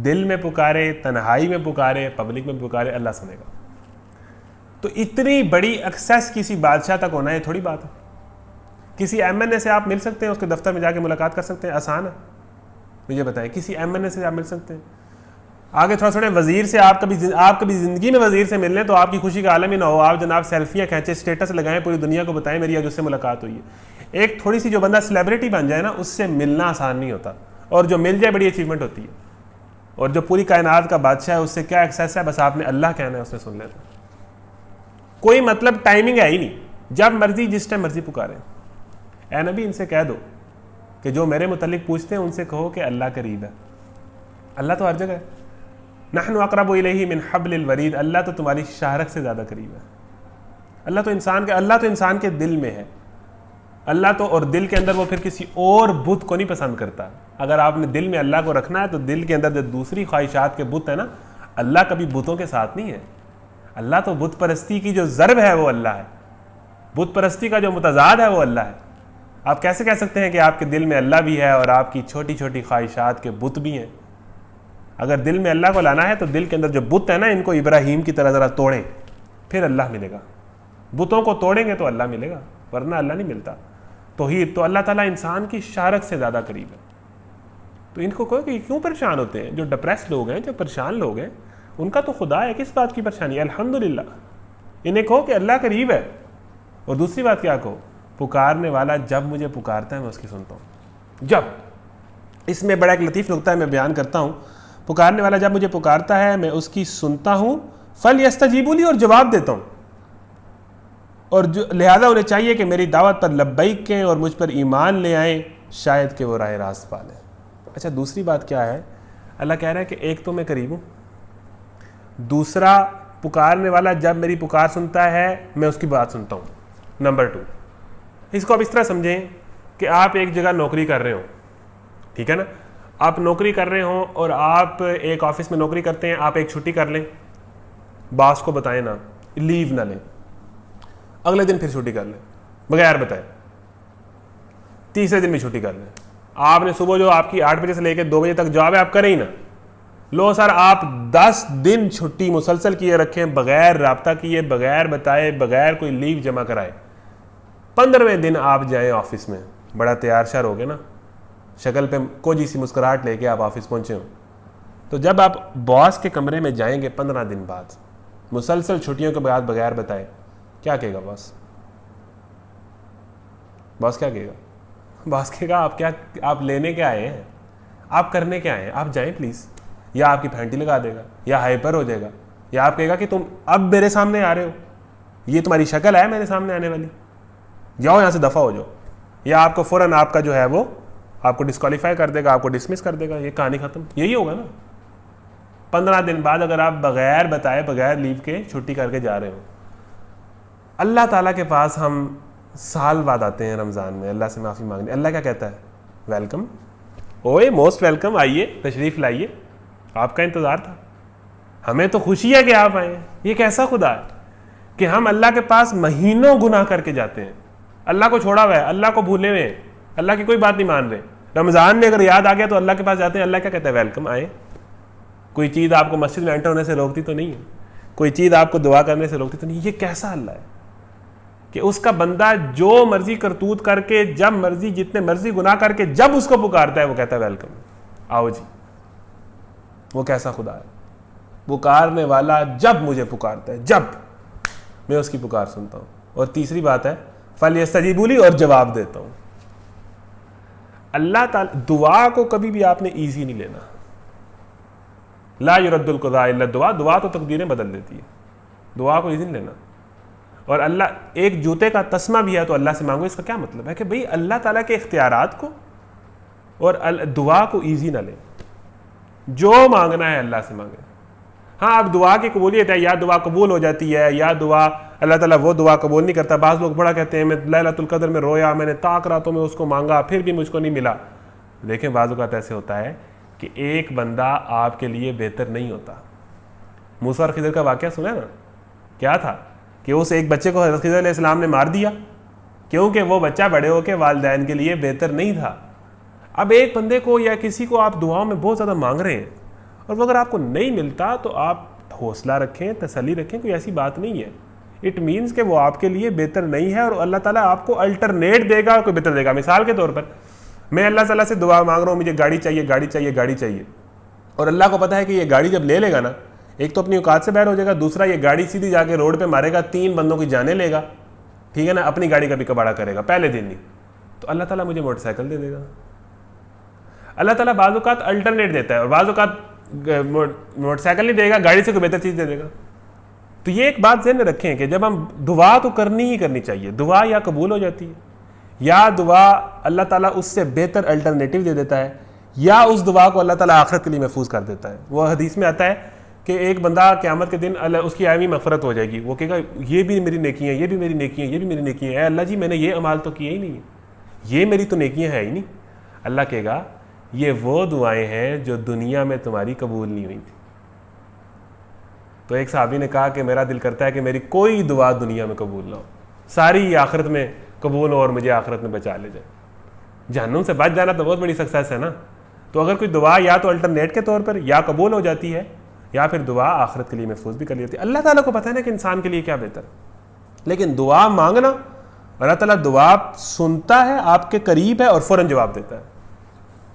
दिल में पुकारे, तन्हाई में पुकारे, पब्लिक में पुकारे, अल्लाह सुनेगा। तो इतनी बड़ी एक्सेस किसी बादशाह तक होना, ये थोड़ी बात है। किसी एमएनए से आप मिल सकते हैं, उसके दफ्तर में जाके मुलाकात कर सकते हैं, आसान है। मुझे बताएं, किसी एमएनए से आप मिल सकते हैं। आगे थोड़ा थोड़ा वजीर से आप कभी ज़िंदगी में वजीर से मिल लें तो आपकी खुशी का आलम ही ना हो। आप जनाब सेल्फियाँ खींचे, स्टेटस लगाएं, पूरी दुनिया को बताएं मेरी आज उससे मुलाकात हुई है। एक थोड़ी सी जो बंदा सेलिब्रिटी बन जाए ना, उससे मिलना आसान नहीं होता, और जो मिल जाए बड़ी अचीवमेंट होती है। और जो पूरी कायनात का बादशाह है उससे क्या एक्सेस है, बस आपने अल्लाह कहना है, उसने सुन लेना। कोई मतलब टाइमिंग है ही नहीं, जब मर्जी जिस टाइम मर्जी पुकारें। ए नबी, इनसे कह दो कि जो मेरे मुतल्लिक पूछते हैं उनसे कहो कि अल्लाह करीब है। अल्लाह तो हर जगह है। नहनु अक़रबु इलैहि मिन हब्लिल वरीद, अल्लाह तो तुम्हारी शाहरक से ज़्यादा करीब है। अल्लाह तो इंसान के दिल में है। अल्लाह तो, और दिल के अंदर वो फिर किसी और बुत को नहीं पसंद करता। अगर आपने दिल में अल्लाह को रखना है तो दिल के अंदर जो दूसरी ख्वाहिशात के बुत है ना, अल्लाह कभी बुतों के साथ नहीं है। अल्लाह तो बुत परस्ती की जो ज़रब है वो अल्लाह है, बुत परस्ती का जो मुतज़ाद है वो अल्लाह है। आप कैसे कह सकते हैं कि आपके दिल में अल्लाह भी है और आपकी छोटी छोटी ख्वाहिशात के बुत भी हैं? अगर दिल में अल्लाह को लाना है तो दिल के अंदर जो बुत है ना, इनको इब्राहीम की तरह ज़रा तोड़ें, फिर अल्लाह मिलेगा। बुतों को तोड़ेंगे तो अल्लाह मिलेगा, वरना अल्लाह नहीं मिलता। तौहीद तो अल्लाह ताला इंसान की शारक से ज़्यादा करीब है। तो इनको कहो कि क्यों परेशान होते हैं? जो डिप्रेस लोग हैं, जो परेशान लोग हैं, उनका तो खुदा है, किस बात की परेशानी? अल्हम्दुलिल्लाह। इन्हें कहो कि अल्लाह करीब है। और दूसरी बात क्या कहो? पुकारने वाला जब मुझे पुकारता है मैं उसकी सुनता हूँ। जब, इसमें बड़ा एक लतीफ़ नुक्ता है, मैं बयान करता हूँ। पुकारने वाला जब मुझे पुकारता है मैं उसकी सुनता हूँ, फल यस्तजीबू ली, और जवाब देता हूँ। और जो लिहाजा उन्हें चाहिए कि मेरी दावत पर लब्बैक कहें और मुझ पर ईमान ले आएँ, शायद कि वो राह रास्त पा लें। अच्छा, दूसरी बात क्या है? अल्लाह कह रहा है कि एक तो मैं करीब हूँ, दूसरा पुकारने वाला जब मेरी पुकार सुनता है मैं उसकी बात सुनता हूँ। नंबर 2, इसको आप इस तरह समझें कि आप एक जगह नौकरी कर रहे हो, ठीक है ना। आप नौकरी कर रहे हो और आप एक ऑफिस में नौकरी करते हैं, आप एक छुट्टी कर लें, बॉस को बताएं ना, लीव ना लें, अगले दिन फिर छुट्टी कर लें बगैर बताए, तीसरे दिन भी छुट्टी कर लें। आपने सुबह जो आपकी 8 बजे से लेकर 2 बजे तक जॉब है, आप करें ही ना। लो सर, आप 10 दिन छुट्टी मुसलसल किए रखें, बगैर राब्ता किए, बगैर बताए, बगैर कोई लीव जमा कराए। 15वें दिन आप जाएं ऑफिस में, बड़ा तैयार शर हो गए ना, शक्ल पे कोजी सी मुस्कुराहट लेके आप ऑफिस पहुंचे हो। तो जब आप बॉस के कमरे में जाएंगे 15 दिन बाद, मुसलसल छुट्टियों के बाद बगैर बताए, क्या कहेगा बॉस? बॉस क्या कहेगा? बॉस कहेगा आप लेने क्या आए हैं? आप करने क्या हैं, आप जाएं प्लीज़, या आपकी फैंटी लगा देगा, या हाइपर हो जाएगा, या आप कहेगा कि तुम अब मेरे सामने आ रहे हो, ये तुम्हारी शक्ल है मेरे सामने आने वाली, जाओ यहाँ से दफ़ा हो जाओ, या आपको फ़ौरन आपका जो है वो आपको डिस्क्वालीफाई कर देगा, आपको डिसमिस कर देगा, ये कहानी ख़त्म। यही होगा ना। 15 दिन बाद अगर आप बगैर बताए, बगैर लीव के छुट्टी करके जा रहे हो, अल्लाह ताला के पास हम साल बाद आते हैं रमज़ान में अल्लाह से माफ़ी मांगने, अल्लाह क्या कहता है, वेलकम, ओए मोस्ट वेलकम, आइए तशरीफ़ लाइए, आपका इंतज़ार था, हमें तो खुशी है कि आप आए हैं। ये कैसा खुदा है कि हम अल्लाह के पास महीनों गुनाह करके जाते हैं, अल्लाह को छोड़ा हुआ है, अल्लाह को भूले हुए हैं, अल्लाह की कोई बात नहीं मान रहे, रमज़ान में अगर याद आ गया तो अल्लाह के पास जाते हैं, अल्लाह क्या कहता है, वेलकम, आए। कोई चीज़ आपको मस्जिद में एंटर होने से रोकती तो नहीं है, कोई चीज़ आपको दुआ करने से रोकती तो नहीं। ये कैसा अल्लाह है कि उसका बंदा जो मर्जी करतूत करके, जब मर्जी, जितने मर्जी गुनाह करके, जब उसको पुकारता है वो कहता है वेलकम, आओ जी। वो कैसा खुदा है, पुकारने वाला जब मुझे पुकारता है, जब मैं उसकी पुकार सुनता हूँ। और तीसरी बात है फलयस्तजीबूली, और जवाब देता हूँ। अल्लाह ताला दुआ को कभी भी आपने ईजी नहीं लेना। ला युरद्दुल क़ज़ा इल्ला दुआ, दुआ तो तकदीरें बदल देती है, दुआ को ईजी नहीं लेना। और अल्लाह एक जूते का तस्मा भी है तो अल्लाह से मांगो, इसका क्या मतलब है कि भाई अल्लाह ताला के इख्तियारात को और दुआ को ईजी ना ले, जो मांगना है अल्लाह से मांगे। हाँ, अब दुआ की कबूलियत है, या दुआ कबूल हो जाती है, या दुआ अल्लाह ताला वो दुआ कबूल नहीं करता। बाज़ लोग बड़ा कहते हैं मैं लैलतुल क़द्र में रोया, मैंने ताक रातों में उसको मांगा, फिर भी मुझको नहीं मिला। देखें, बाज़ औक़ात ऐसे होता है कि एक बंदा आपके लिए बेहतर नहीं होता। मूसा और खिज़र का वाक़या सुना ना, क्या था कि उस एक बच्चे को हज़रत खिज़र अलैहिस्सलाम ने मार दिया क्योंकि वो बच्चा बड़े होकर वालिदैन के लिए बेहतर नहीं था। अब एक बंदे को या किसी को आप दुआओं में बहुत ज़्यादा मांग रहे हैं और वो अगर आपको नहीं मिलता तो आप हौसला रखें, तसल्ली रखें, कोई ऐसी बात नहीं है। इट मीन्स कि वो आपके लिए बेहतर नहीं है और अल्लाह ताला आपको अल्टरनेट देगा, कोई बेहतर देगा। मिसाल के तौर पर मैं अल्लाह ताला से दुआ मांग रहा हूँ, मुझे गाड़ी चाहिए, गाड़ी चाहिए, गाड़ी चाहिए, और अल्लाह को पता है कि ये गाड़ी जब ले लेगा ना, एक तो अपनी औकात से बाहर हो जाएगा, दूसरा ये गाड़ी सीधी जाके रोड पे मारेगा, 3 बंदों की जाने लेगा, ठीक है ना, अपनी गाड़ी का भी कबाड़ा करेगा पहले दिन ही। तो अल्लाह ताला मुझे मोटरसाइकिल दे देगा। अल्लाह ताला बाज़ औक़ात अल्टरनेट देता है और बाज़ औक़ात मोटरसाइकिल नहीं देगा, गाड़ी से कोई बेहतर चीज़ दे देगा। तो ये एक बात ज़हन में रखें कि जब हम दुआ तो करनी ही करनी चाहिए, दुआ या कबूल हो जाती है या दुआ अल्लाह ताला उससे बेहतर अल्टरनेटिव दे देता है, या उस दुआ को अल्लाह ताला आखिरत के लिए महफूज कर देता है। वो हदीस में आता है कि एक बंदा क़यामत के दिन उसकी आयमी मग़फ़रत हो जाएगी, वो कहेगा ये भी मेरी नेकियाँ, ये भी मेरी नेकियाँ, ये भी मेरी नेकियाँ है, अल्लाह जी मैंने ये अमाल तो किए ही नहीं है, ये मेरी तो नेकियाँ है ही नहीं। अल्लाह कहेगा ये वो दुआएं हैं जो दुनिया में तुम्हारी कबूल नहीं हुई थी। तो एक साहबी ने कहा कि मेरा दिल करता है कि मेरी कोई दुआ दुनिया में कबूल ना हो, सारी आखिरत में कबूल हो और मुझे आखिरत में बचा ले जाए। जहन्नुम से बच जाना तो बहुत बड़ी सक्सेस है ना। तो अगर कोई दुआ या तो अल्टरनेट के तौर पर या कबूल हो जाती है या फिर दुआ आखिरत के लिए महफूज भी कर ली जाती है। अल्लाह ताला को पता है ना कि इंसान के लिए क्या बेहतर है, लेकिन दुआ मांगना, अल्लाह ताला दुआ सुनता है, आपके करीब है और फ़ौरन जवाब देता है,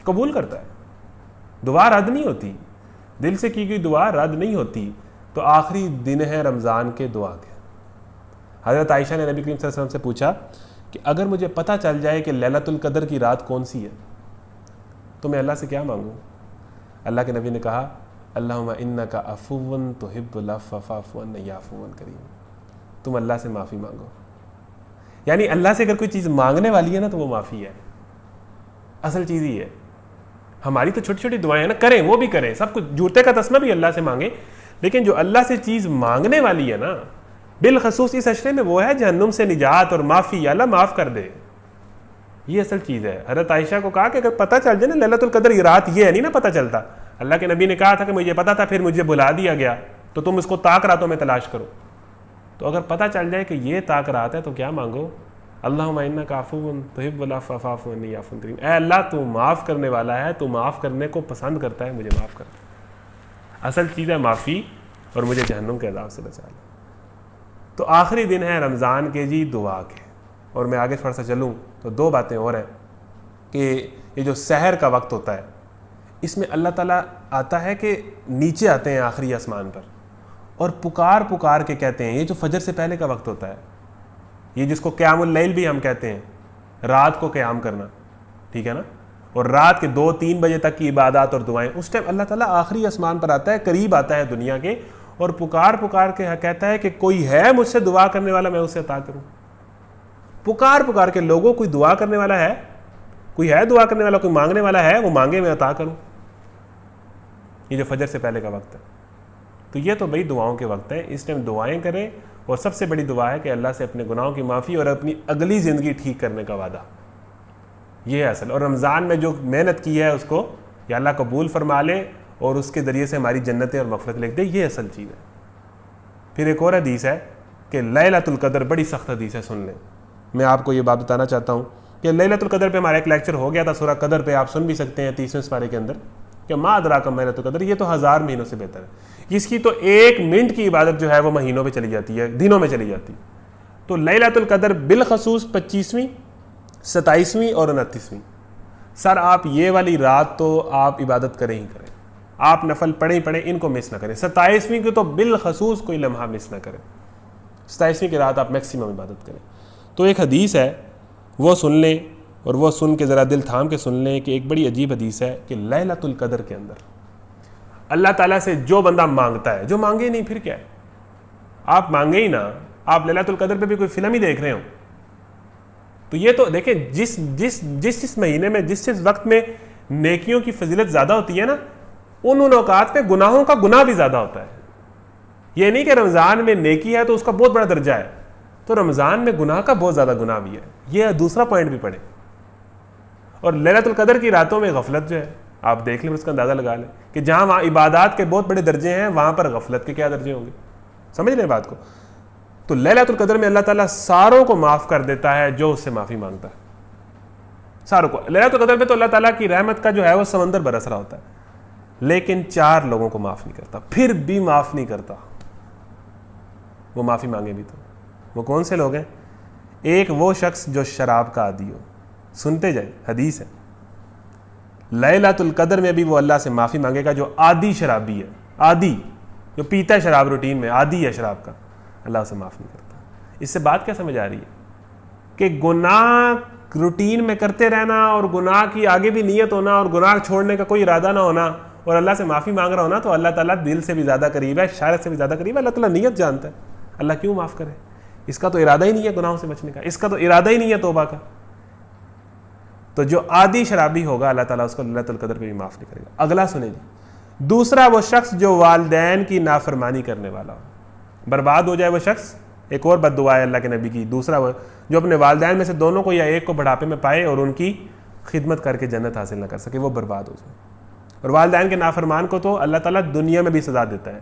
कबूल करता है। दुआ रद्द नहीं होती, दिल से की गई दुआ रद्द नहीं होती। तो आखिरी दिन है रमज़ान के दुआ के। हज़रत आयशा ने नबी करीम सल्लल्लाहु अलैहि वसल्लम से पूछा कि अगर मुझे पता चल जाए कि लैलतुल क़द्र की रात कौन सी है तो मैं अल्लाह से क्या मांगूँ। अल्लाह के नबी ने कहा अल्लाहुम्मा इन्नका अफ़ुव्वुन तुहिब्बुल अफ़्व फ़अफ़ु अन्नी या अफ़ुव्वुन करीम, तुम अल्लाह से माफ़ी मांगो। यानी अल्लाह से अगर कोई चीज़ मांगने वाली है ना तो वो माफ़ी है, असल चीज़ ही है। हमारी तो छोटी छोटी दुआएं हैं ना, करें वो भी करें, सब कुछ, जूते का तस्मा भी अल्लाह से मांगे, लेकिन जो अल्लाह से चीज़ मांगने वाली है ना, बिलखसूस इस अशरे में वो है जहन्नुम से निजात और माफ़ी, अल्लाह माफ़ कर दे, ये असल चीज़ है। हज़रत आयशा को कहा कि अगर पता चल जाए ना लैलतुल क़द्र की रात ये है, नहीं ना पता चलता, अल्लाह के नबी ने कहा था कि मुझे पता था फिर मुझे बुला दिया गया, तो तुम इसको ताक रातों में तलाश करो। तो अगर पता चल जाए कि ये ताक रात है तो क्या मांगो, अल्लाहुम्मा इन्नका अफ़ुव्वुन तुहिब्बुल अफ़्व फ़अफ़ु अन्नी या अफ़ुव्वुन करीम, ऐ अल्लाह तू माफ़ करने वाला है, तू माफ़ करने को पसंद करता है, मुझे माफ़ कर। असल चीज़ है माफ़ी और मुझे जहन्नुम के अज़ाब से बचा ले। तो आखिरी दिन है रमज़ान के जी दुआ के। और मैं आगे थोड़ा सा चलूँ तो 2 बातें और हैं कि ये जो सहर का वक्त होता है इसमें अल्लाह ताला आता है कि नीचे आते हैं आखिरी आसमान पर और पुकार पुकार के कहते हैं, ये जो फजर से पहले का वक्त होता है, ये जिसको क़यामुल लैल भी हम कहते हैं, रात को क़याम करना, ठीक है ना, और रात के 2-3 बजे तक की इबादत और दुआएं, उस टाइम अल्लाह ताला आखिरी आसमान पर आता है, करीब आता है दुनिया के, और पुकार पुकार के कहता है कि कोई है मुझसे दुआ करने वाला, मैं उसे अता करूं। पुकार पुकार के लोगों, कोई दुआ करने वाला है, कोई है दुआ करने वाला, कोई मांगने वाला है, वो मांगे मैं अता करूं। ये जो फजर से पहले का वक्त है, तो ये तो भाई दुआओं के वक्त है, इस टाइम दुआएं करें। और सबसे बड़ी दुआ है कि अल्लाह से अपने गुनाहों की माफ़ी और अपनी अगली ज़िंदगी ठीक करने का वादा, ये है असल। और रमज़ान में जो मेहनत की है उसको या अल्लाह कबूल फरमा ले और उसके ज़रिए से हमारी जन्नतें और मग़फ़िरत लिख दे, ये असल चीज़ है। फिर एक और हदीस है कि लैलतुल क़द्र, बड़ी सख्त हदीस है, सुन लें। मैं आपको ये बात बताना चाहता हूँ कि लैलतुल क़द्र पे हमारा एक लेक्चर हो गया था, सूरह क़द्र पे, आप सुन भी सकते हैं 30वें पारे के अंदर, कि मा अदराका मा लैलतुल क़द्र, ये तो 1000 महीनों से बेहतर है। इसकी तो 1 मिनट की इबादत जो है वो महीनों में चली जाती है, दिनों में चली जाती है। तो लैलतुल क़द्र बिलखसूस 25वीं, 27वीं और 29वीं, सर आप ये वाली रात तो आप इबादत करें ही करें, आप नफल पढ़े ही पढ़े, इनको मिस ना करें। 27वीं की तो बिलखसूस कोई लम्हा मिस ना करें, 27वीं की रात आप मैक्सिमम इबादत करें। तो एक हदीस है, वो सुन लें, और वो सुन के ज़रा दिल थाम के सुन लें कि एक बड़ी अजीब हदीस है कि लैलतुल क़द्र के अंदर अल्लाह ताला से जो बंदा मांगता है, जो मांगे नहीं फिर क्या है, आप मांगे ही ना, आप लैलतुल क़द्र पे भी कोई फिल्म ही देख रहे हो, तो ये तो देखें जिस जिस जिस जिस महीने में जिस जिस वक्त में नेकियों की फजीलत ज़्यादा होती है ना, उन औकात पे गुनाहों का गुनाह भी ज़्यादा होता है। ये नहीं कि रमज़ान में नेकी है तो उसका बहुत बड़ा दर्जा है, तो रमज़ान में गुनाह का बहुत ज़्यादा गुनाह भी है। ये दूसरा पॉइंट भी पढ़े। और लैलतुल क़द्र की रातों में गफलत जो है, आप देख लें, उसका अंदाज़ा लगा लें कि जहाँ वहाँ इबादत के बहुत बड़े दर्जे हैं, वहाँ पर गफलत के क्या दर्जे होंगे। समझ रहे बात को। तो लैलतुल क़द्र में अल्लाह ताला सारों को माफ़ कर देता है जो उससे माफ़ी मांगता है, सारों को। लैलतुल क़द्र में तो अल्लाह ताला की रहमत का जो है वो समंदर बरस रहा होता है, लेकिन 4 लोगों को माफ़ नहीं करता, फिर भी माफ़ नहीं करता, वो माफ़ी मांगे भी तो। वो कौन से लोग हैं? एक वो शख्स जो शराब का आदी हो, सुनते जाए, हदीस है, लैलतुल क़द्र में भी वो अल्लाह से माफ़ी मांगेगा जो आदी शराबी है, आदी जो पीता है शराब रूटीन में, आदी है शराब का, अल्लाह उसे माफ़ नहीं करता। इससे बात क्या समझ आ रही है कि गुनाह रूटीन में करते रहना और गुनाह की आगे भी नीयत होना और गुनाह छोड़ने का कोई इरादा ना होना और अल्लाह से माफ़ी मांग रहा होना, तो अल्लाह ताला दिल से भी ज़्यादा करीब है, शायद से भी ज़्यादा करीब है। अल्लाह ताला नीयत जानता है, अल्लाह क्यों माफ़ करे? इसका तो इरादा ही नहीं है गुनाहों से बचने का, इसका तो इरादा ही नहीं है तौबा का। तो जो आदी शराबी होगा अल्लाह ताला उसको लैलतुल क़द्र पे भी माफ़ नहीं करेगा। अगला सुने जी, दूसरा वो शख्स जो वालिदैन की नाफरमानी करने वाला हो, बर्बाद हो जाए वो शख्स। एक और बद्दुआ है अल्लाह के नबी की, दूसरा वो जो अपने वालिदैन में से दोनों को या एक को बुढ़ापे में पाए और उनकी खिदमत करके जन्नत हासिल ना कर सके, वो बर्बाद हो जाए। और वालिदैन के नाफरमान को तो अल्लाह ताला दुनिया में भी सज़ा देता है,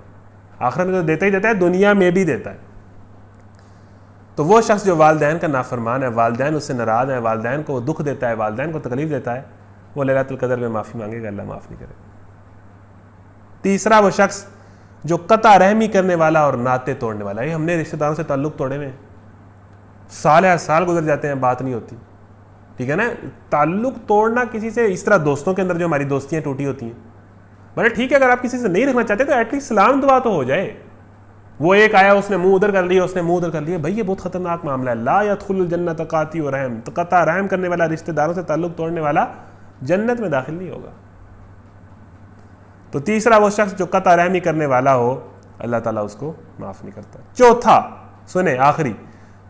आखिरत में तो देता ही देता है, दुनिया में भी देता है। तो वो शख्स जो वालिदैन का नाफरमान है, वालिदैन उससे नाराज़ है, वालिदैन को दुख देता है, वालिदैन को तकलीफ देता है, वो लैलतुल क़द्र में माफ़ी मांगेगा, अल्लाह माफ़ नहीं करेगा। तीसरा वो शख्स जो कता रहमी करने वाला और नाते तोड़ने वाला। ये हमने रिश्तेदारों से ताल्लुक़ तोड़े हुए, साल या साल गुजर जाते हैं, बात नहीं होती, ठीक है ना। ताल्लुक़ तोड़ना किसी से, इस तरह दोस्तों के अंदर जो हमारी दोस्तियाँ टूटी होती हैं, मतलब ठीक है, अगर आप किसी से नहीं रखना चाहते तो एटलीस्ट सलाम दुआ तो हो जाए। वो एक आया, उसने मुंह उधर कर लिया, उसने मुंह उधर कर लिया, भाई ये बहुत खतरनाक मामला है। ला यदखुलुल जन्नत काती व रहम, तो कता रहम करने वाला, रिश्तेदारों से ताल्लुक़ तोड़ने वाला जन्नत में दाखिल नहीं होगा। तो तीसरा वो शख्स जो कता रहमी करने वाला हो, अल्लाह ताला उसको माफ़ नहीं करता। चौथा सुने, आखिरी,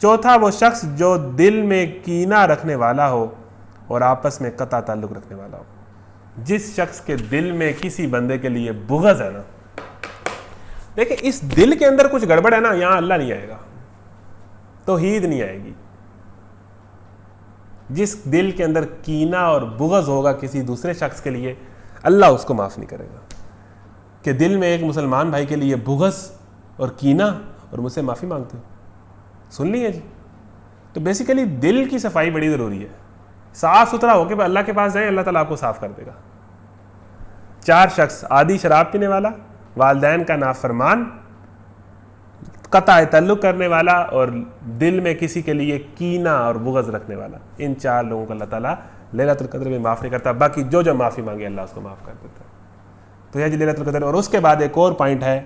चौथा वो शख्स जो दिल में कीना रखने वाला हो और आपस में कता ताल्लुक़ रखने वाला हो। जिस शख्स के दिल में किसी बंदे के लिए बुग़्ज़ है ना, देखिए इस दिल के अंदर कुछ गड़बड़ है ना, यहां अल्लाह नहीं आएगा, तौहीद नहीं आएगी। जिस दिल के अंदर कीना और बुग़्ज़ होगा किसी दूसरे शख्स के लिए, अल्लाह उसको माफ़ नहीं करेगा। कि दिल में एक मुसलमान भाई के लिए बुग़्ज़ और कीना और मुझसे माफ़ी मांगते हो, सुन लीजिए जी। तो बेसिकली दिल की सफाई बड़ी ज़रूरी है, साफ़ सुथरा होकर अल्लाह के पास जाए, अल्लाह ताला आपको साफ़ कर देगा। 4 शख्स, आदी शराब पीने वाला, वालिदैन का नाफरमान, कता ताल्लुक़ करने वाला और दिल में किसी के लिए कीना और बुग़्ज़ रखने वाला, इन 4 लोगों को अल्लाह ताला लैलतुल क़द्र में माफ़ नहीं करता। बाकी जो जो माफ़ी मांगे अल्लाह उसको माफ़ कर देता है। तो यह जी लैलतुल क़द्र। और उसके बाद एक और पॉइंट है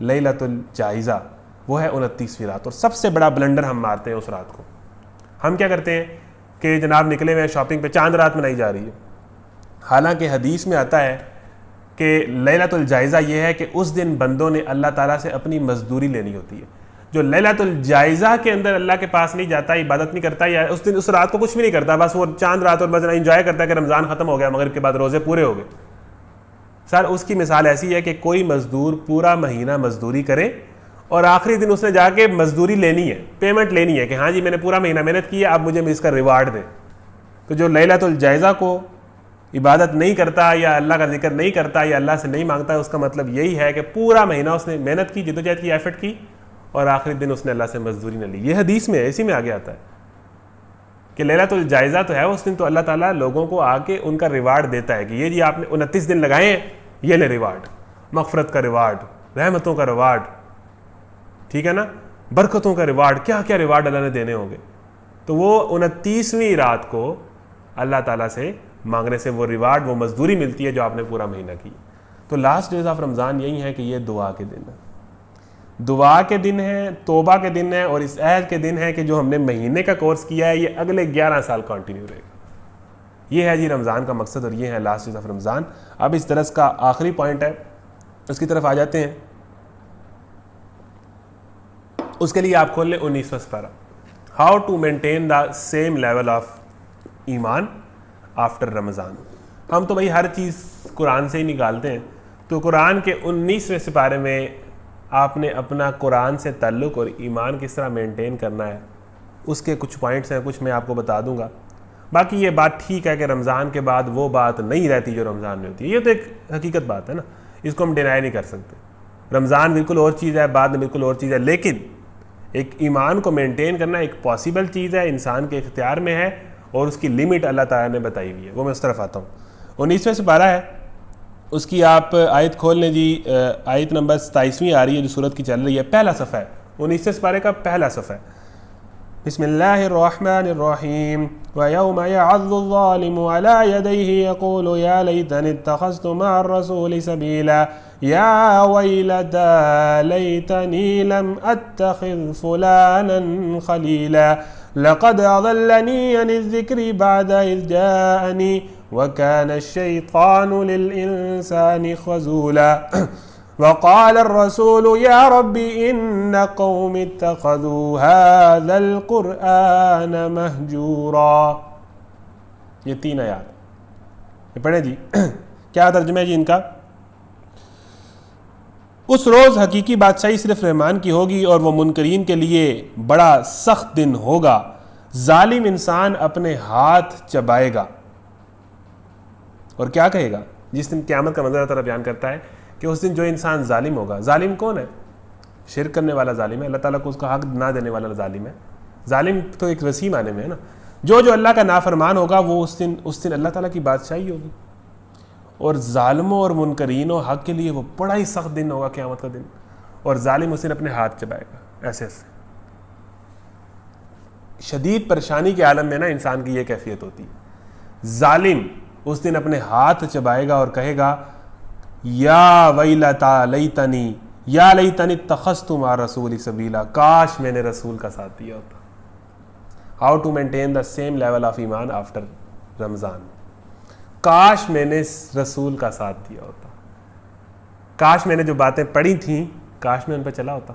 लैलतुल जाइज़ा, वो है 29वीं रात। और सबसे बड़ा ब्लंडर हम मारते हैं उस रात को। हम क्या करते हैं कि जनाब निकले हुए शॉपिंग पे, चांद रात मनाई जा रही है, हालांकि हदीस में आता है कि लैलतुल जायज़ा ये है कि उस दिन बंदों ने अल्लाह ताला से अपनी मजदूरी लेनी होती है। जो लैलतुल जायज़ा के अंदर अल्लाह के पास नहीं जाता, इबादत नहीं करता, या उस दिन उस रात को कुछ भी नहीं करता, बस वो चांद रात और बस इंजॉय करता है कि रमज़ान ख़त्म हो गया, मगरिब के बाद रोज़े पूरे हो गए। सर उसकी मिसाल ऐसी है कि कोई मजदूर पूरा महीना मजदूरी करे और आखिरी दिन उसने जाके मजदूरी लेनी है, पेमेंट लेनी है कि हाँ जी मैंने पूरा महीना मेहनत की है, अब मुझे इसका रिवार्ड दें। तो जो लैलतुल जायज़ा को इबादत नहीं करता या अल्लाह का जिक्र नहीं करता या अल्लाह से नहीं मांगता, उसका मतलब यही है कि पूरा महीना उसने मेहनत की, जिद्दोजहद की, एफर्ट की और आखिरी दिन उसने अल्लाह से मजदूरी न ली। ये हदीस में है, इसी में आगे आता है कि लैलतुल जायज़ा तो है उस दिन, तो अल्लाह ताला लोगों को आके उनका रिवार्ड देता है कि ये जी आपने 29 दिन लगाए हैं, ये ले रिवार्ड, मग़फ़िरत का रिवार्ड, रहमतों का रिवार्ड, ठीक है ना, बरकतों का रिवार्ड, क्या क्या रिवार्ड अल्लाह ने देने होंगे। तो वो 29वीं रात को अल्लाह ताला से मांगने से वो रिवार्ड, वो मजदूरी मिलती है जो आपने पूरा महीना की। तो लास्ट डेज ऑफ रमज़ान यही है कि ये दुआ के दिन है, दुआ के दिन है, तौबा के दिन है और इस अहद के दिन है कि जो हमने महीने का कोर्स किया है ये अगले 11 साल कंटिन्यू रहेगा। ये है जी रमज़ान का मकसद और ये है लास्ट डेज ऑफ रमज़ान। अब इस दरस का आखिरी पॉइंट है, उसकी तरफ आ जाते हैं। उसके लिए आप खोल लें 19वां पारा, how to maintain the same level of ईमान आफ्टर रमज़ान। हम तो भाई हर चीज़ कुरान से ही निकालते हैं, तो कुरान के 19वें सिपारे में आपने अपना कुरान से ताल्लुक़ और ईमान किस तरह मेंटेन करना है उसके कुछ पॉइंट्स हैं, कुछ मैं आपको बता दूंगा। बाकी ये बात ठीक है कि रमज़ान के बाद वो बात नहीं रहती जो रमज़ान में होती है, ये तो एक हकीकत बात है ना, इसको हम डिनाई नहीं कर सकते। रमज़ान बिल्कुल और चीज़ है, बाद में बिल्कुल और चीज़ है, लेकिन एक ईमान को मेंटेन करना एक पॉसिबल चीज़ है, इंसान के इख्तियार में है और उसकी लिमिट अल्लाह ताला ने बताई हुई है। वो मैं उस तरफ आता हूँ। 19वें सिपारा है, उसकी आप आयत खोल लें जी, आयत नंबर 27वीं आ रही है जो सूरत की चल रही है, पहला सफ़ा है, 19वें सिपारे का पहला सफ़ा है। बिस्मिल्लाहिर्रहमानिर्रहीम व यौम यअज़्ज़ुज़्ज़ालिमु अला यदैहि यक़ूलु या लैतनी इत्तख़ज़्तु मअर रसूलि सबीला या वैलता लैतनी लम अत्तख़िज़ फ़ुलानन ख़लीला लक़द अज़ल्लनी अनिज़्ज़िक्रि बअद इज़ जाअनी व काना अश-शैतानु लिल इंसानि ख़ज़ूला वक़ाल अर्रसूलु या रब्बी इन्न क़ौमी इत्तख़ज़ू हाज़ल क़ुरआन महजूरा। ये 3 आयत, ये पढ़े जी। क्या तर्जुमा है जी इनका? उस रोज़ हकीकी बादशाही सिर्फ रहमान की होगी और वो मुनकरीन के लिए बड़ा सख्त दिन होगा। जालिम इंसान अपने हाथ चबाएगा और क्या कहेगा? जिस दिन क़यामत का मंज़र अल्लाह बयान करता है कि उस दिन जो इंसान जालिम होगा, जालिम कौन है? शिरक करने वाला जालिम है, अल्लाह ताला को उसका हक ना देने वाला जालिम है। जालिम तो एक वसी माने में है ना, जो अल्लाह का नाफरमान होगा वो उस दिन अल्लाह ताला की बादशाही होगी। और जालिमों और मुनकरीनों हक के लिए वो बड़ा ही सख्त दिन होगा क़यामत का दिन, और जालिम उस दिन अपने हाथ चबाएगा ऐसे ऐसे। शदीद परेशानी के आलम में ना इंसान की ये कैफियत होती है। जालिम उस दिन अपने हाथ चबाएगा और कहेगा या वैलता लैतनी या लैतनी इत्तख़ज़्तु मअर रसूलि सबीला, काश मैंने रसूल का साथ दिया होता। How to maintain the same level of ईमान आफ्टर रमज़ान, काश मैंने रसूल का साथ दिया होता, काश मैंने जो बातें पढ़ी थी काश मैं उन पर चला होता,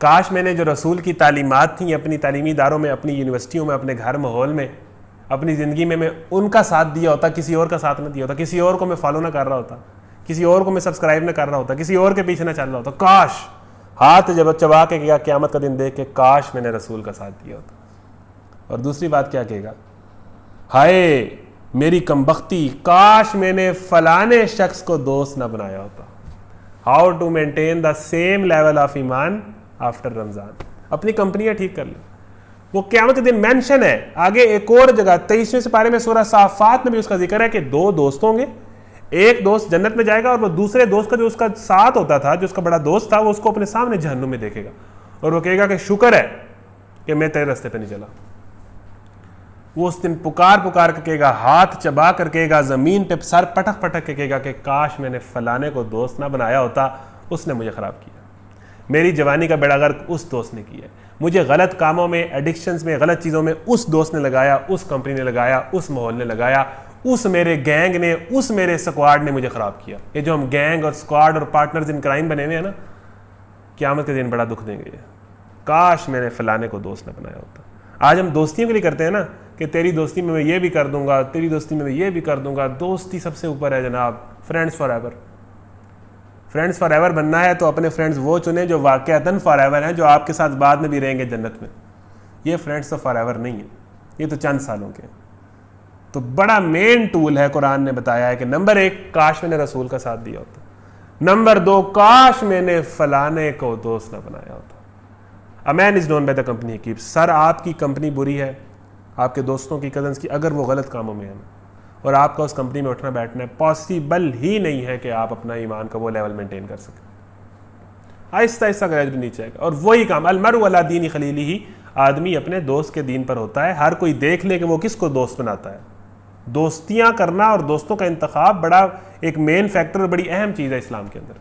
काश मैंने जो रसूल की तालीमात थी अपनी तालीमी इदारों में, अपनी यूनिवर्सिटियों में, अपने घर माहौल में, अपनी ज़िंदगी में मैं उनका साथ दिया होता, किसी और का साथ न दिया होता, किसी और को मैं फॉलो ना कर रहा होता, किसी और को मैं सब्सक्राइब न कर रहा होता, किसी और के पीछे ना चल रहा होता। काश, हाथ जब चबा के कहेगा क़यामत का दिन देख के, काश मैंने रसूल का साथ दिया होता। और दूसरी बात क्या कहेगा? हाय मेरी कमबख्ती, काश मैंने फलाने शख्स को दोस्त ना बनाया होता। How to maintain the same level of ईमान आफ्टर रमज़ान। अपनी कंपनियां ठीक कर ले। वो क़यामत के दिन मेंशन है आगे एक और जगह 23वें सिपारे में सूरह साफ़ात में भी उसका जिक्र है कि 2 दोस्त होंगे, एक दोस्त जन्नत में जाएगा और वो दूसरे दोस्त का जो उसका साथ होता था, जो उसका बड़ा दोस्त था, वो उसको अपने सामने जहन्नुम में देखेगा और वो कहेगा कि शुक्र है कि मैं तेरे रास्ते पे नहीं चला। वो उस दिन पुकार पुकार के कहेगा, हाथ चबा कर कहेगा, ज़मीन पे सर पटक पटक के कहेगा कि काश मैंने फलाने को दोस्त ना बनाया होता, उसने मुझे ख़राब किया। मेरी जवानी का बेड़ा गर्क उस दोस्त ने किया, मुझे गलत कामों में, एडिक्शंस में, गलत चीज़ों में उस दोस्त ने लगाया, उस कंपनी ने लगाया, उस माहौल ने लगाया, उस मेरे गैंग ने, उस मेरे स्क्वाड ने मुझे ख़राब किया। ये जो हम गैंग और स्क्वाड और पार्टनर्स इन क्राइम बने हुए हैं ना, क़यामत के दिन बड़ा दुख देंगे ये। काश मैंने फलाने को दोस्त न बनाया होता। आज हम दोस्तियों के लिए करते हैं ना कि तेरी दोस्ती में मैं ये भी कर दूंगा, तेरी दोस्ती में मैं ये भी कर दूंगा। दोस्ती सबसे ऊपर है जनाब, friends for ever. Friends for ever बनना है तो अपने फ्रेंड्स वो चुने जो वाकयातन फॉर एवर हैं, जो आपके साथ बाद में भी रहेंगे जन्नत में। ये फ्रेंड्स तो फॉर एवर नहीं है, ये तो चंद सालों के। तो बड़ा मेन टूल है, कुरान ने बताया है कि नंबर 1 काश मैंने रसूल का साथ दिया होता, नंबर 2 काश मैंने फलाने को दोस्त ना बनाया होता। A man is known by the company he keeps. Sir आपकी कंपनी बुरी है, आपके दोस्तों की, कजन्स की, अगर वो गलत कामों में है और आपका उस कंपनी में उठना बैठना है, पॉसिबल ही नहीं है कि आप अपना ईमान का वो लेवल मेंटेन कर सकें। आहिस्ता आहिस्ता ग्रेजुअली नीचे आएगा। और वही काम अलमरु अला दीन खलीली ही, आदमी अपने दोस्त के दीन पर होता है। हर कोई देख ले कि वो किसको दोस्त बनाता है। दोस्तियां करना और दोस्तों का इंतखाब बड़ा एक मेन फैक्टर और बड़ी अहम चीज़ है इस्लाम के अंदर,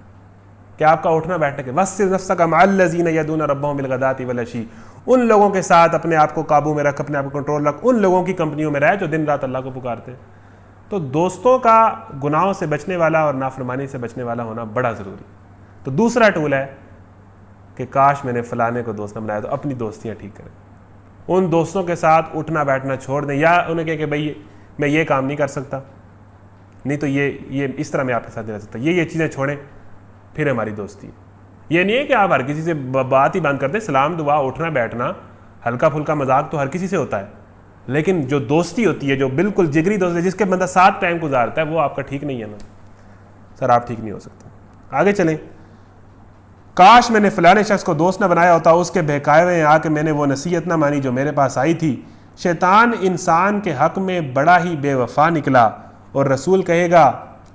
कि आपका उठना बैठने के वस्सिर नफ्सका मअल्लज़ीना यदूना रब्बहुम बिलगदाति वलअशी। उन लोगों के साथ अपने आप को काबू में रख, अपने आप को कंट्रोल रख। उन लोगों की कंपनियों में रह जो दिन रात अल्लाह को पुकारते। तो दोस्तों का गुनाहों से बचने वाला और नाफरमानी से बचने वाला होना बड़ा ज़रूरी। तो दूसरा टूल है कि काश मैंने फलाने को दोस्त न बनाया, तो अपनी दोस्तियाँ ठीक करें। उन दोस्तों के साथ उठना बैठना छोड़ दें, या उन्हें कहे कि भाई मैं ये काम नहीं कर सकता, नहीं तो ये इस तरह मैं आपके साथ नहीं रह सकता, ये चीज़ें छोड़ें, फिर हमारी दोस्ती। ये नहीं है कि आप हर किसी से बात ही बंद कर दें। सलाम दुआ उठना बैठना हल्का फुल्का मजाक तो हर किसी से होता है, लेकिन जो दोस्ती होती है, जो बिल्कुल जिगरी दोस्त है, जिसके बंदा साथ टाइम गुजारता है, वो आपका ठीक नहीं है ना सर, आप ठीक नहीं हो सकते। आगे चलें। काश मैंने फलाने शख्स को दोस्त ना बनाया होता, उसके बहकाए हुए आके मैंने वो नसीहत ना मानी जो मेरे पास आई थी। शैतान इंसान के हक में बड़ा ही बेवफा निकला और रसूल कहेगा,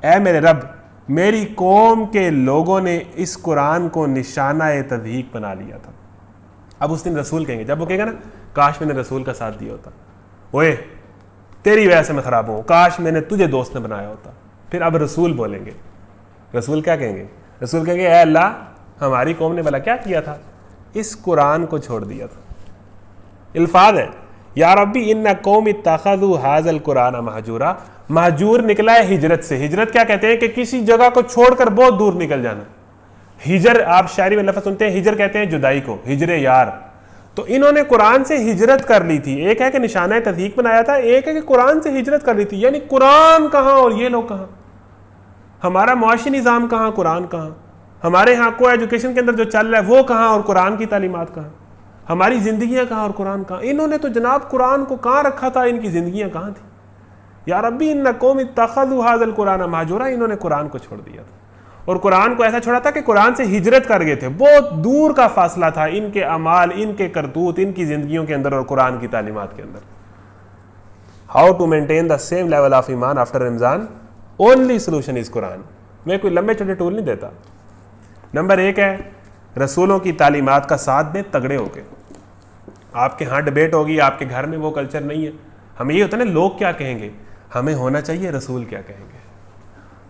ऐ मेरे रब, मेरी कौम के लोगों ने इस कुरान को निशाना तज़हीक बना लिया था। अब उस दिन रसूल कहेंगे, जब वो कहेगा ना काश मैंने रसूल का साथ दिया होता, ओए तेरी वजह से मैं ख़राब हूँ, काश मैंने तुझे दोस्त न बनाया होता। फिर अब रसूल बोलेंगे। रसूल क्या कहेंगे? रसूल कहेंगे, ऐ अल्लाह, हमारी कौम ने भला क्या किया था? इस कुरान को छोड़ दिया था। इल्फाज है, या रब्बी इन्ना कौम इत्तखज़ू हाज़ल कुरान महजूरा। महजूर निकला है हिजरत से। हिजरत क्या कहते हैं? कि किसी जगह को छोड़कर बहुत दूर निकल जाना। हिजर, आप शायरी में लफ्ज़ सुनते हैं, हिजर कहते हैं जुदाई को, हिजरे यार। तो इन्होंने कुरान से हिजरत कर ली थी। एक है कि निशाना तज़हीक बनाया था, एक है कि कुरान से हिजरत कर ली थी। यानी कुरान कहाँ और ये लोग कहाँ? हमारा मुआशी निज़ाम कहाँ, कुरान कहाँ? हमारे यहाँ को एजुकेशन के अंदर जो चल रहा है वो कहाँ और कुरान की तालीमात कहाँ? हमारी ज़िंदगियाँ कहाँ और कुरान कहाँ? इन्होंने तो जनाब कुरान को कहाँ रखा था, इनकी ज़िंदगियाँ कहाँ थी? या रब्बी इन्ना कौम इत्तखज़ू हाज़ल कुरान महजूरा। इन्होंने कुरान को छोड़ दिया था, और कुरान को ऐसा छोड़ा था कि कुरान से हिजरत कर गए थे। बहुत दूर का फासला था इनके अमाल, इनके करतूत, इनकी ज़िंदगियों के अंदर और कुरान की तालीमात के अंदर। How to maintain the same level of ईमान after Ramzan, only solution is Quran. मैं कोई लंबे छोटे टूल नहीं देता। नंबर 1 है रसूलों की तालीमात का साथ दें तगड़े होके। आपके यहाँ डिबेट होगी, आपके घर में वो कल्चर नहीं है। हमें ये होता है ना, लोग क्या कहेंगे, हमें होना चाहिए रसूल क्या कहेंगे।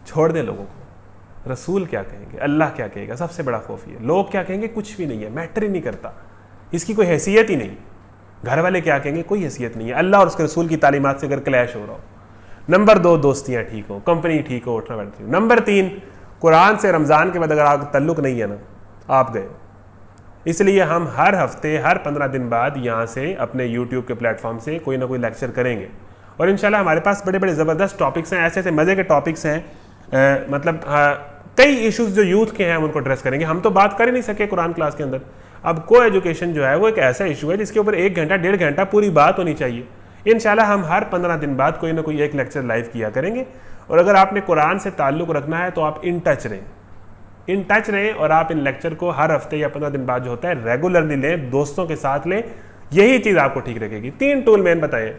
छोड़ दे लोगों को, रसूल क्या कहेंगे, अल्लाह क्या कहेगा, सबसे बड़ा खौफ ये। लोग क्या कहेंगे कुछ भी नहीं है, मैटर ही नहीं करता, इसकी कोई हैसियत ही नहीं। घर वाले क्या कहेंगे कोई हैसियत नहीं है। अल्लाह और उसके रसूल की तालीमात से अगर क्लैश हो रहा हो। नंबर 2 दोस्तियाँ ठीक हो, कंपनी ठीक हो, उठना बैठती हो। नंबर 3 कुरान से रमज़ान के बाद अगर आपका तल्लुक़ नहीं है ना, आप गए। इसलिए हम हर हफ्ते, हर 15 दिन बाद यहाँ से अपने यूट्यूब के प्लेटफॉर्म से कोई ना कोई लेक्चर करेंगे। और इंशाल्लाह हमारे पास बड़े बड़े ज़बरदस्त टॉपिक्स हैं, ऐसे ऐसे मज़े के टॉपिक्स हैं। मतलब कई इश्यूज़ जो यूथ के हैं हम उनको एड्रेस करेंगे। हम तो बात कर ही नहीं सके कुरान क्लास के अंदर। अब को एजुकेशन जो है वो एक ऐसा इशू है जिसके ऊपर 1 घंटा 1.5 घंटा पूरी बात होनी चाहिए। इंशाल्लाह हम हर 15 दिन बाद कोई ना कोई एक लेक्चर लाइव किया करेंगे। और अगर आपने कुरान से ताल्लुक़ रखना है तो आप इन टच रहें और आप इन लेक्चर को हर हफ्ते या 15 दिन बाद जो होता है रेगुलरली लें, दोस्तों के साथ लें। यही चीज़ आपको ठीक रखेगी। 3 टूल मैंने बताए।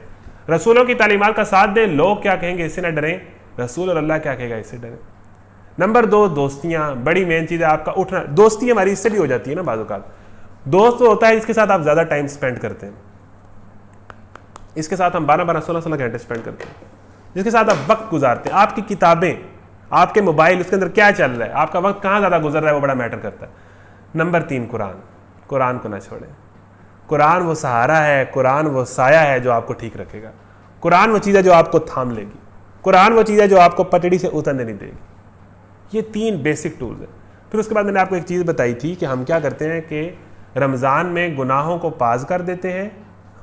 रसूलों की तालीमात का साथ दें, लोग क्या कहेंगे इससे ना डरें, रसूल और अल्लाह क्या कहेगा इससे डरें। नंबर 2 दोस्तियाँ, बड़ी मेन चीज़ है आपका उठना। दोस्ती हमारी इससे भी हो जाती है ना बाज़ औक़ात। दोस्त तो होता है इसके साथ आप ज़्यादा टाइम स्पेंड करते हैं, इसके साथ हम 12-12, 16-16 घंटे स्पेंड करते हैं, जिसके साथ आप वक्त गुजारते हैं। आपकी किताबें, आपके मोबाइल, उसके अंदर क्या चल रहा है, आपका वक्त कहाँ ज़्यादा गुजर रहा है, वो बड़ा मैटर करता है। नंबर 3 कुरान को ना छोड़ें। कुरान वो सहारा है, कुरान वो साया है जो आपको ठीक रखेगा। कुरान वो चीज़ है जो आपको थाम लेगी। कुरान वो चीज़ है जो आपको पटड़ी से उतरने नहीं देगी। ये 3 बेसिक टूल्स हैं। फिर उसके बाद मैंने आपको एक चीज़ बताई थी कि हम क्या करते हैं कि रमज़ान में गुनाहों को पाज कर देते हैं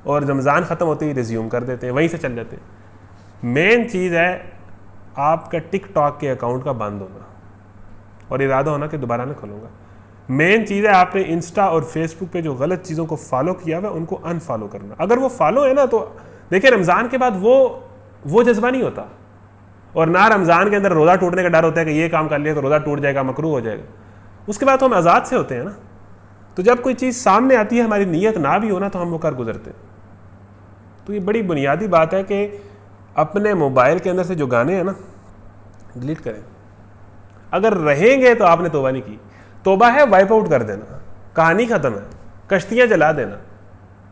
और रमज़ान ख़त्म होते ही रिज्यूम कर देते हैं, वहीं से चल जाते हैं। मेन चीज़ है आपका टिकटॉक के अकाउंट का बंद होना और इरादा होना कि दोबारा ना खोलूँगा। मेन चीज़ है आपने इंस्टा और फेसबुक पे जो गलत चीज़ों को फॉलो किया हुआ है उनको अनफॉलो करना। अगर वो फॉलो है ना तो देखिए रमज़ान के बाद वो जज्बा नहीं होता, और ना रमज़ान के अंदर रोज़ा टूटने का डर होता है कि ये काम कर लिया तो रोज़ा टूट जाएगा, मकरूह हो जाएगा। उसके बाद तो हम आज़ाद से होते हैं ना। तो जब कोई चीज़ सामने आती है, हमारी नीयत ना भी हो ना, तो हम वो कर गुजरते हैं। तो ये बड़ी बुनियादी बात है कि अपने मोबाइल के अंदर से जो गाने हैं ना डिलीट करें। अगर रहेंगे तो आपने तौबा नहीं की। तौबा है वाइप आउट कर देना, कहानी ख़त्म है, कश्तियाँ जला देना।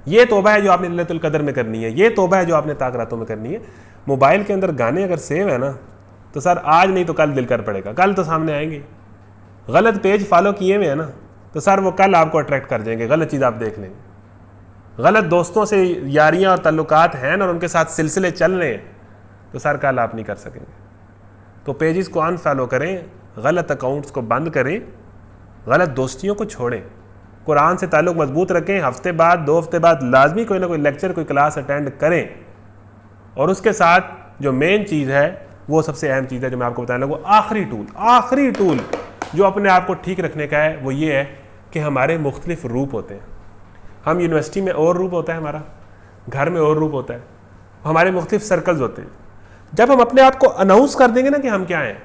ये तौबा है जो आपने लैलतुल कदर में करनी है, ये तौबा है जो आपने ताक रातों में करनी है। मोबाइल के अंदर गाने अगर सेव है ना तो सर आज नहीं तो कल दिल कर पड़ेगा, कल तो सामने आएंगे। गलत पेज फॉलो किए हुए हैं ना तो सर वो कल आपको अट्रैक्ट कर देंगे, गलत चीज़ आप देख लेंगे। गलत दोस्तों से यारियां और ताल्लुकात हैं और उनके साथ सिलसिले चल रहे हैं तो सर कल आप नहीं कर सकेंगे। तो पेजेस को अनफॉलो करें, गलत अकाउंट्स को बंद करें, गलत दोस्तियों को छोड़ें, कुरान से ताल्लुक़ मजबूत रखें। हफ्ते बाद 2 हफ्ते बाद लाजमी कोई ना कोई लेक्चर, कोई क्लास अटेंड करें। और उसके साथ जो मेन चीज़ है वो सबसे अहम चीज़ है जो मैं आपको बताने लगा, आखिरी टूल जो अपने आप को ठीक रखने का है वो ये है कि हमारे मुख्तलिफ रूप होते हैं। हम यूनिवर्सिटी में और रूप होता है हमारा, घर में और रूप होता है, हमारे मुख्तलिफ सर्कल्स होते हैं। जब हम अपने आप को अनाउंस कर देंगे ना कि हम क्या हैं,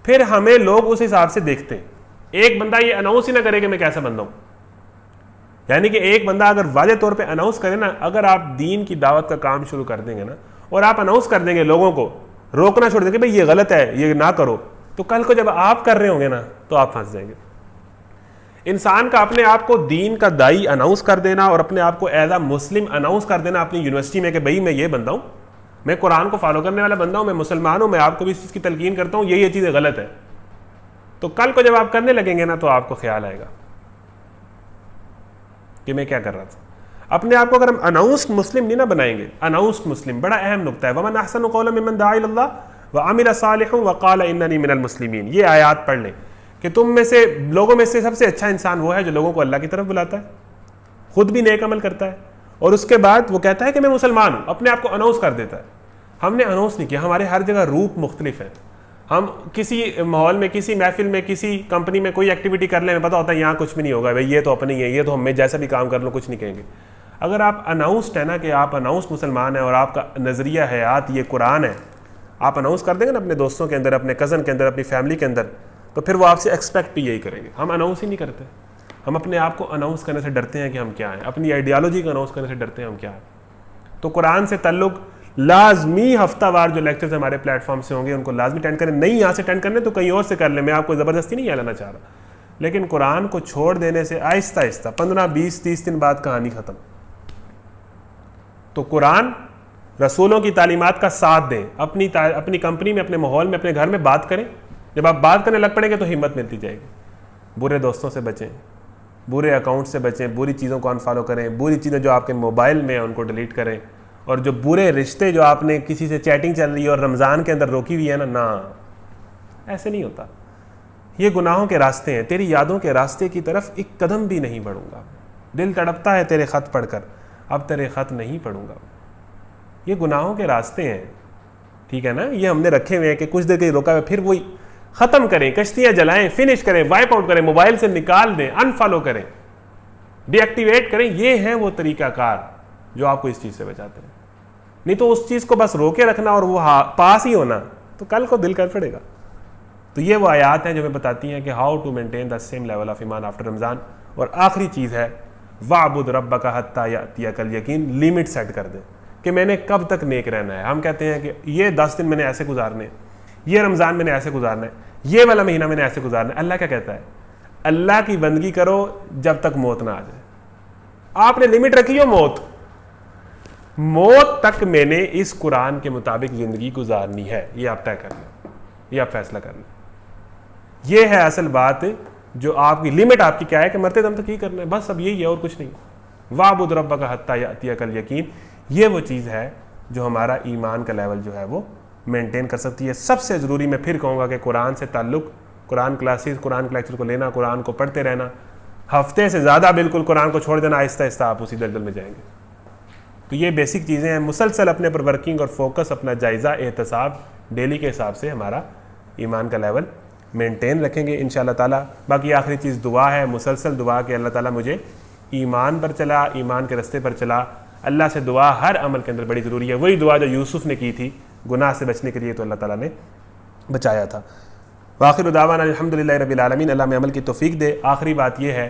फिर हमें लोग उस हिसाब से देखते हैं। एक बंदा ये अनाउंस ही ना करे कि मैं कैसा बंदा हूँ, यानी कि एक बंदा अगर वाज़े तौर पे अनाउंस करे ना, अगर आप दीन की दावत का काम शुरू कर देंगे ना और आप अनाउंस कर देंगे, लोगों को रोकना छोड़ देंगे भाई ये गलत है, ये ना करो, तो कल को जब आप कर रहे होंगे ना तो आप फंस जाएंगे। इंसान का अपने आप को दीन का दाई अनाउंस कर देना और अपने आप को एज अ मुस्लिम अनाउंस कर देना अपनी यूनिवर्सिटी में कि भाई मैं ये बंदा हूँ, मैं कुरान को फॉलो करने वाला बंदा हूँ, मैं मुसलमान हूँ, मैं आपको भी इस चीज़ की तलकीन करता हूँ, ये चीज़ें गलत है। तो कल को जब आप करने लगेंगे ना तो आपको ख्याल आएगा कि मैं क्या कर रहा था। अपने आप को अगर हम अनाउंस्ड मुस्लिम नहीं ना बनाएंगे, अनाउंस्ड मुस्लिम बड़ा अहम नुक्ता है। वमन अहसनु कौलन मिम्मन दआ इलल्लाह व अमिल सालिहन व क़ाल इन्ननी मिनल मुस्लिमीन। ये आयत पढ़ लें कि तुम में से, लोगों में से सबसे अच्छा इंसान वो है जो लोगों को अल्लाह की तरफ बुलाता है, खुद भी नेक अमल करता है और उसके बाद वो कहता है कि मैं मुसलमान हूँ, अपने आप को अनाउंस कर देता है। हमने अनाउंस नहीं किया, हमारे हर जगह रूप मुख्तलिफ है। हम किसी माहौल में, किसी महफिल में, किसी कंपनी में कोई एक्टिविटी कर ले, हमें पता होता है यहाँ कुछ भी नहीं होगा, भाई ये तो अपने ही है, ये तो हमें जैसा भी काम कर लो कुछ नहीं कहेंगे। अगर आप अनाउंस्ड है ना कि आप अनाउंस्ड मुसलमान हैं और आपका नज़रिया हयात ये कुरान है, आप अनाउंस कर देंगे ना अपने दोस्तों के अंदर, अपने कज़न के अंदर, अपनी फैमिली के अंदर, तो फिर वो आपसे एक्सपेक्ट भी यही करेंगे। हम अनाउंस ही नहीं करते, हम अपने आप को अनाउंस करने से डरते हैं कि हम क्या हैं, अपनी आइडियालॉजी को अनाउंस करने से डरते हैं हम क्या हैं। तो कुरान से ताल्लुक़ लाजमी हफ्तावार जो लेक्चर्स हमारे प्लेटफॉर्म से होंगे उनको लाजमी अटेंड करें। नहीं यहाँ से अटेंड करने तो कहीं और से कर लें, मैं आपको ज़बरदस्ती नहीं लाना चाह रहा, लेकिन कुरान को छोड़ देने से आहिस्ता आहिस्ता 15, 20, 30 दिन बाद कहानी ख़त्म। तो कुरान रसूलों की तालीमात का साथ दें, अपनी कंपनी में, अपने माहौल में, अपने घर में बात करें। जब आप बात करने लग पड़ेंगे तो हिम्मत मिलती जाएगी। बुरे दोस्तों से बचें, बुरे अकाउंट से बचें, बुरी चीज़ों को अनफॉलो करें, बुरी चीज़ें जो आपके मोबाइल में हैं उनको डिलीट करें, और जो बुरे रिश्ते जो आपने किसी से चैटिंग चल रही है और रमज़ान के अंदर रोकी हुई है ना, ऐसे नहीं होता। ये गुनाहों के रास्ते हैं, तेरी यादों के रास्ते की तरफ एक कदम भी नहीं बढ़ूंगा। दिल तड़पता है तेरे ख़त पढ़कर, अब तेरे ख़त नहीं पढ़ूंगा। ये गुनाहों के रास्ते हैं, ठीक है ना। ये हमने रखे हुए हैं कि कुछ देर के रोका हुआ, फिर वही ख़त्म करें, कश्तियाँ जलाएं, फिनिश करें, वाइप आउट करें, मोबाइल से निकाल दें, अनफॉलो करें, डीएक्टिवेट करें। ये है वो तरीक़ाकार जो आपको इस चीज़ से बचाते हैं। नहीं तो उस चीज़ को बस रोके रखना और वो पास ही होना, तो कल को दिल कर पड़ेगा। तो ये वो आयात हैं जो हमें बताती हैं कि how to maintain the same level of ईमान आफ्टर रमज़ान। और आखिरी चीज़ है वाबुद रब्बका हत्ता यातियकल यकीन। लिमिट सेट कर दें कि मैंने कब तक नेक रहना है। हम कहते हैं कि ये 10 दिन मैंने ऐसे गुजारने हैं, ये रमज़ान मैंने ऐसे गुजारना है, ये वाला महीना मैंने ऐसे गुजारना है। अल्लाह क्या कहता है? अल्लाह की बंदगी करो जब तक मौत ना आ जाए। आपने लिमिट रखी हो मौत तक मैंने इस कुरान के मुताबिक ज़िंदगी गुजारनी है, ये आप तय कर लें, ये आप फैसला कर लें। ये है असल बात, जो आपकी लिमिट आपकी क्या है कि मरते दम तक ही करना है, बस अब यही है और कुछ नहीं। वाबुद रब्बका हत्ता यातियकल यकीन, ये वो चीज़ है जो हमारा ईमान का लेवल जो है वो मेंटेन कर सकती है। सबसे ज़रूरी मैं फिर कहूँगा कि कुरान से ताल्लुक़, कुरान क्लासेस, कुरान के लेक्चर को लेना, कुरान को पढ़ते रहना, हफ्ते से ज़्यादा बिल्कुल कुरान को छोड़ देना, आहिस्ता आहिस्ता आप उसी दलदल में जाएंगे। तो ये बेसिक चीज़ें हैं। मुसलसल अपने पर वर्किंग और फोकस, अपना जायज़ा एहतसाब डेली के हिसाब से हमारा ईमान का लेवल मेंटेन रखेंगे इंशाअल्लाह ताला। बाकी आखिरी चीज़ दुआ है, मुसलसल दुआ कि अल्लाह ताला मुझे ईमान पर चला, ईमान के रास्ते पर चला। अल्लाह से दुआ हर अमल के अंदर बड़ी ज़रूरी है। वही दुआ जो यूसुफ ने की थी गुनाह से बचने के लिए, तो अल्लाह ताला ने बचाया था। वाखिर दावाना अल्हम्दुलिल्लाह रब्बिल आलमीन। अल्लाह में अमल की तौफीक दे। आखिरी बात यह है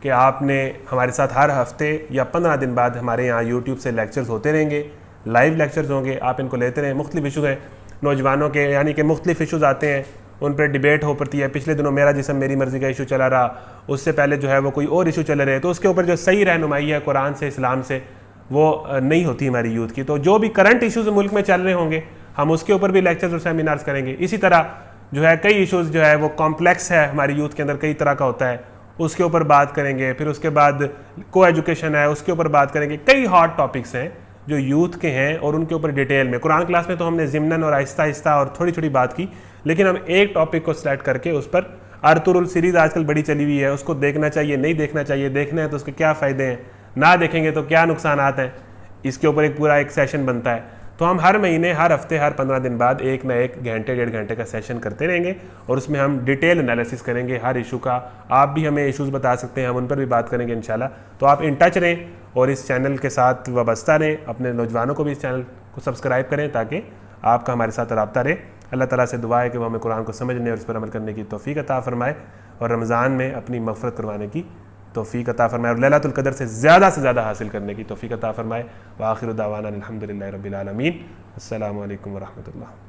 कि आपने हमारे साथ हर हफ्ते या 15 दिन बाद हमारे यहाँ यूट्यूब से लेक्चर्स होते रहेंगे, लाइव लेक्चर्स होंगे, आप इनको लेते रहें। मुख्तलिफ इशू हैं नौजवानों के, यानी कि मुख्तलिफ इशूज़ आते हैं, उन पर डिबेट हो पड़ती है। पिछले दिनों मेरा जिस्म मेरी मर्ज़ी का इशू चला रहा, उससे पहले जो है वो कोई और इशू चल रहे, तो उसके ऊपर जो सही रहनुमाई है कुरान से, इस्लाम से, वो नहीं होती हमारी यूथ की। तो जो भी करंट इशूज़ मुल्क में चल रहे होंगे, हम उसके ऊपर भी लेक्चर्स और सेमिनार्स करेंगे। इसी तरह जो है कई इशूज़ जो है वो कॉम्प्लेक्स है हमारी यूथ के अंदर, कई तरह का होता है, उसके ऊपर बात करेंगे। फिर उसके बाद को एजुकेशन है, उसके ऊपर बात करेंगे। कई हॉट टॉपिक्स हैं जो यूथ के हैं और उनके ऊपर डिटेल में। कुरान क्लास में तो हमने ज़िमनन और आहिस्ता आहिस्ता और थोड़ी थोड़ी बात की, लेकिन हम एक टॉपिक को सिलेक्ट करके उस पर, अर्तुरुल सीरीज़ आजकल बड़ी चली हुई है, उसको देखना चाहिए, नहीं देखना चाहिए, देखना है तो उसके क्या फ़ायदे हैं, ना देखेंगे तो क्या नुकसान हैं, इसके ऊपर एक पूरा एक सेशन बनता है। तो हम हर महीने, हर हफ्ते, हर 15 दिन बाद एक ना एक घंटे, 1.5 घंटे का सेशन करते रहेंगे और उसमें हम डिटेल एनालिसिस करेंगे हर इशू का। आप भी हमें इशूज़ बता सकते हैं, हम उन पर भी बात करेंगे इंशाल्लाह। तो आप इन टच रहें और इस चैनल के साथ वाबस्ता रहें। अपने नौजवानों को भी इस चैनल को सब्सक्राइब करें ताकि आपका हमारे साथ रब्ता रहे। अल्लाह ताला से दुआ है कि वो हमें कुरान को समझने और इस पर अमल करने की तौफीक अता फरमाए और रमज़ान में अपनी मग़फ़िरत करवाने की तौफीक अता फरमाए और लैलतुल क़द्र से ज़्यादा हासिल करने की तौफीक अता फरमाए। व आखिर दावाना अल्हम्दुलिल्लाहि रब्बिल आलमीन। अस्सलामु अलैकुम व रहमतुल्लाह।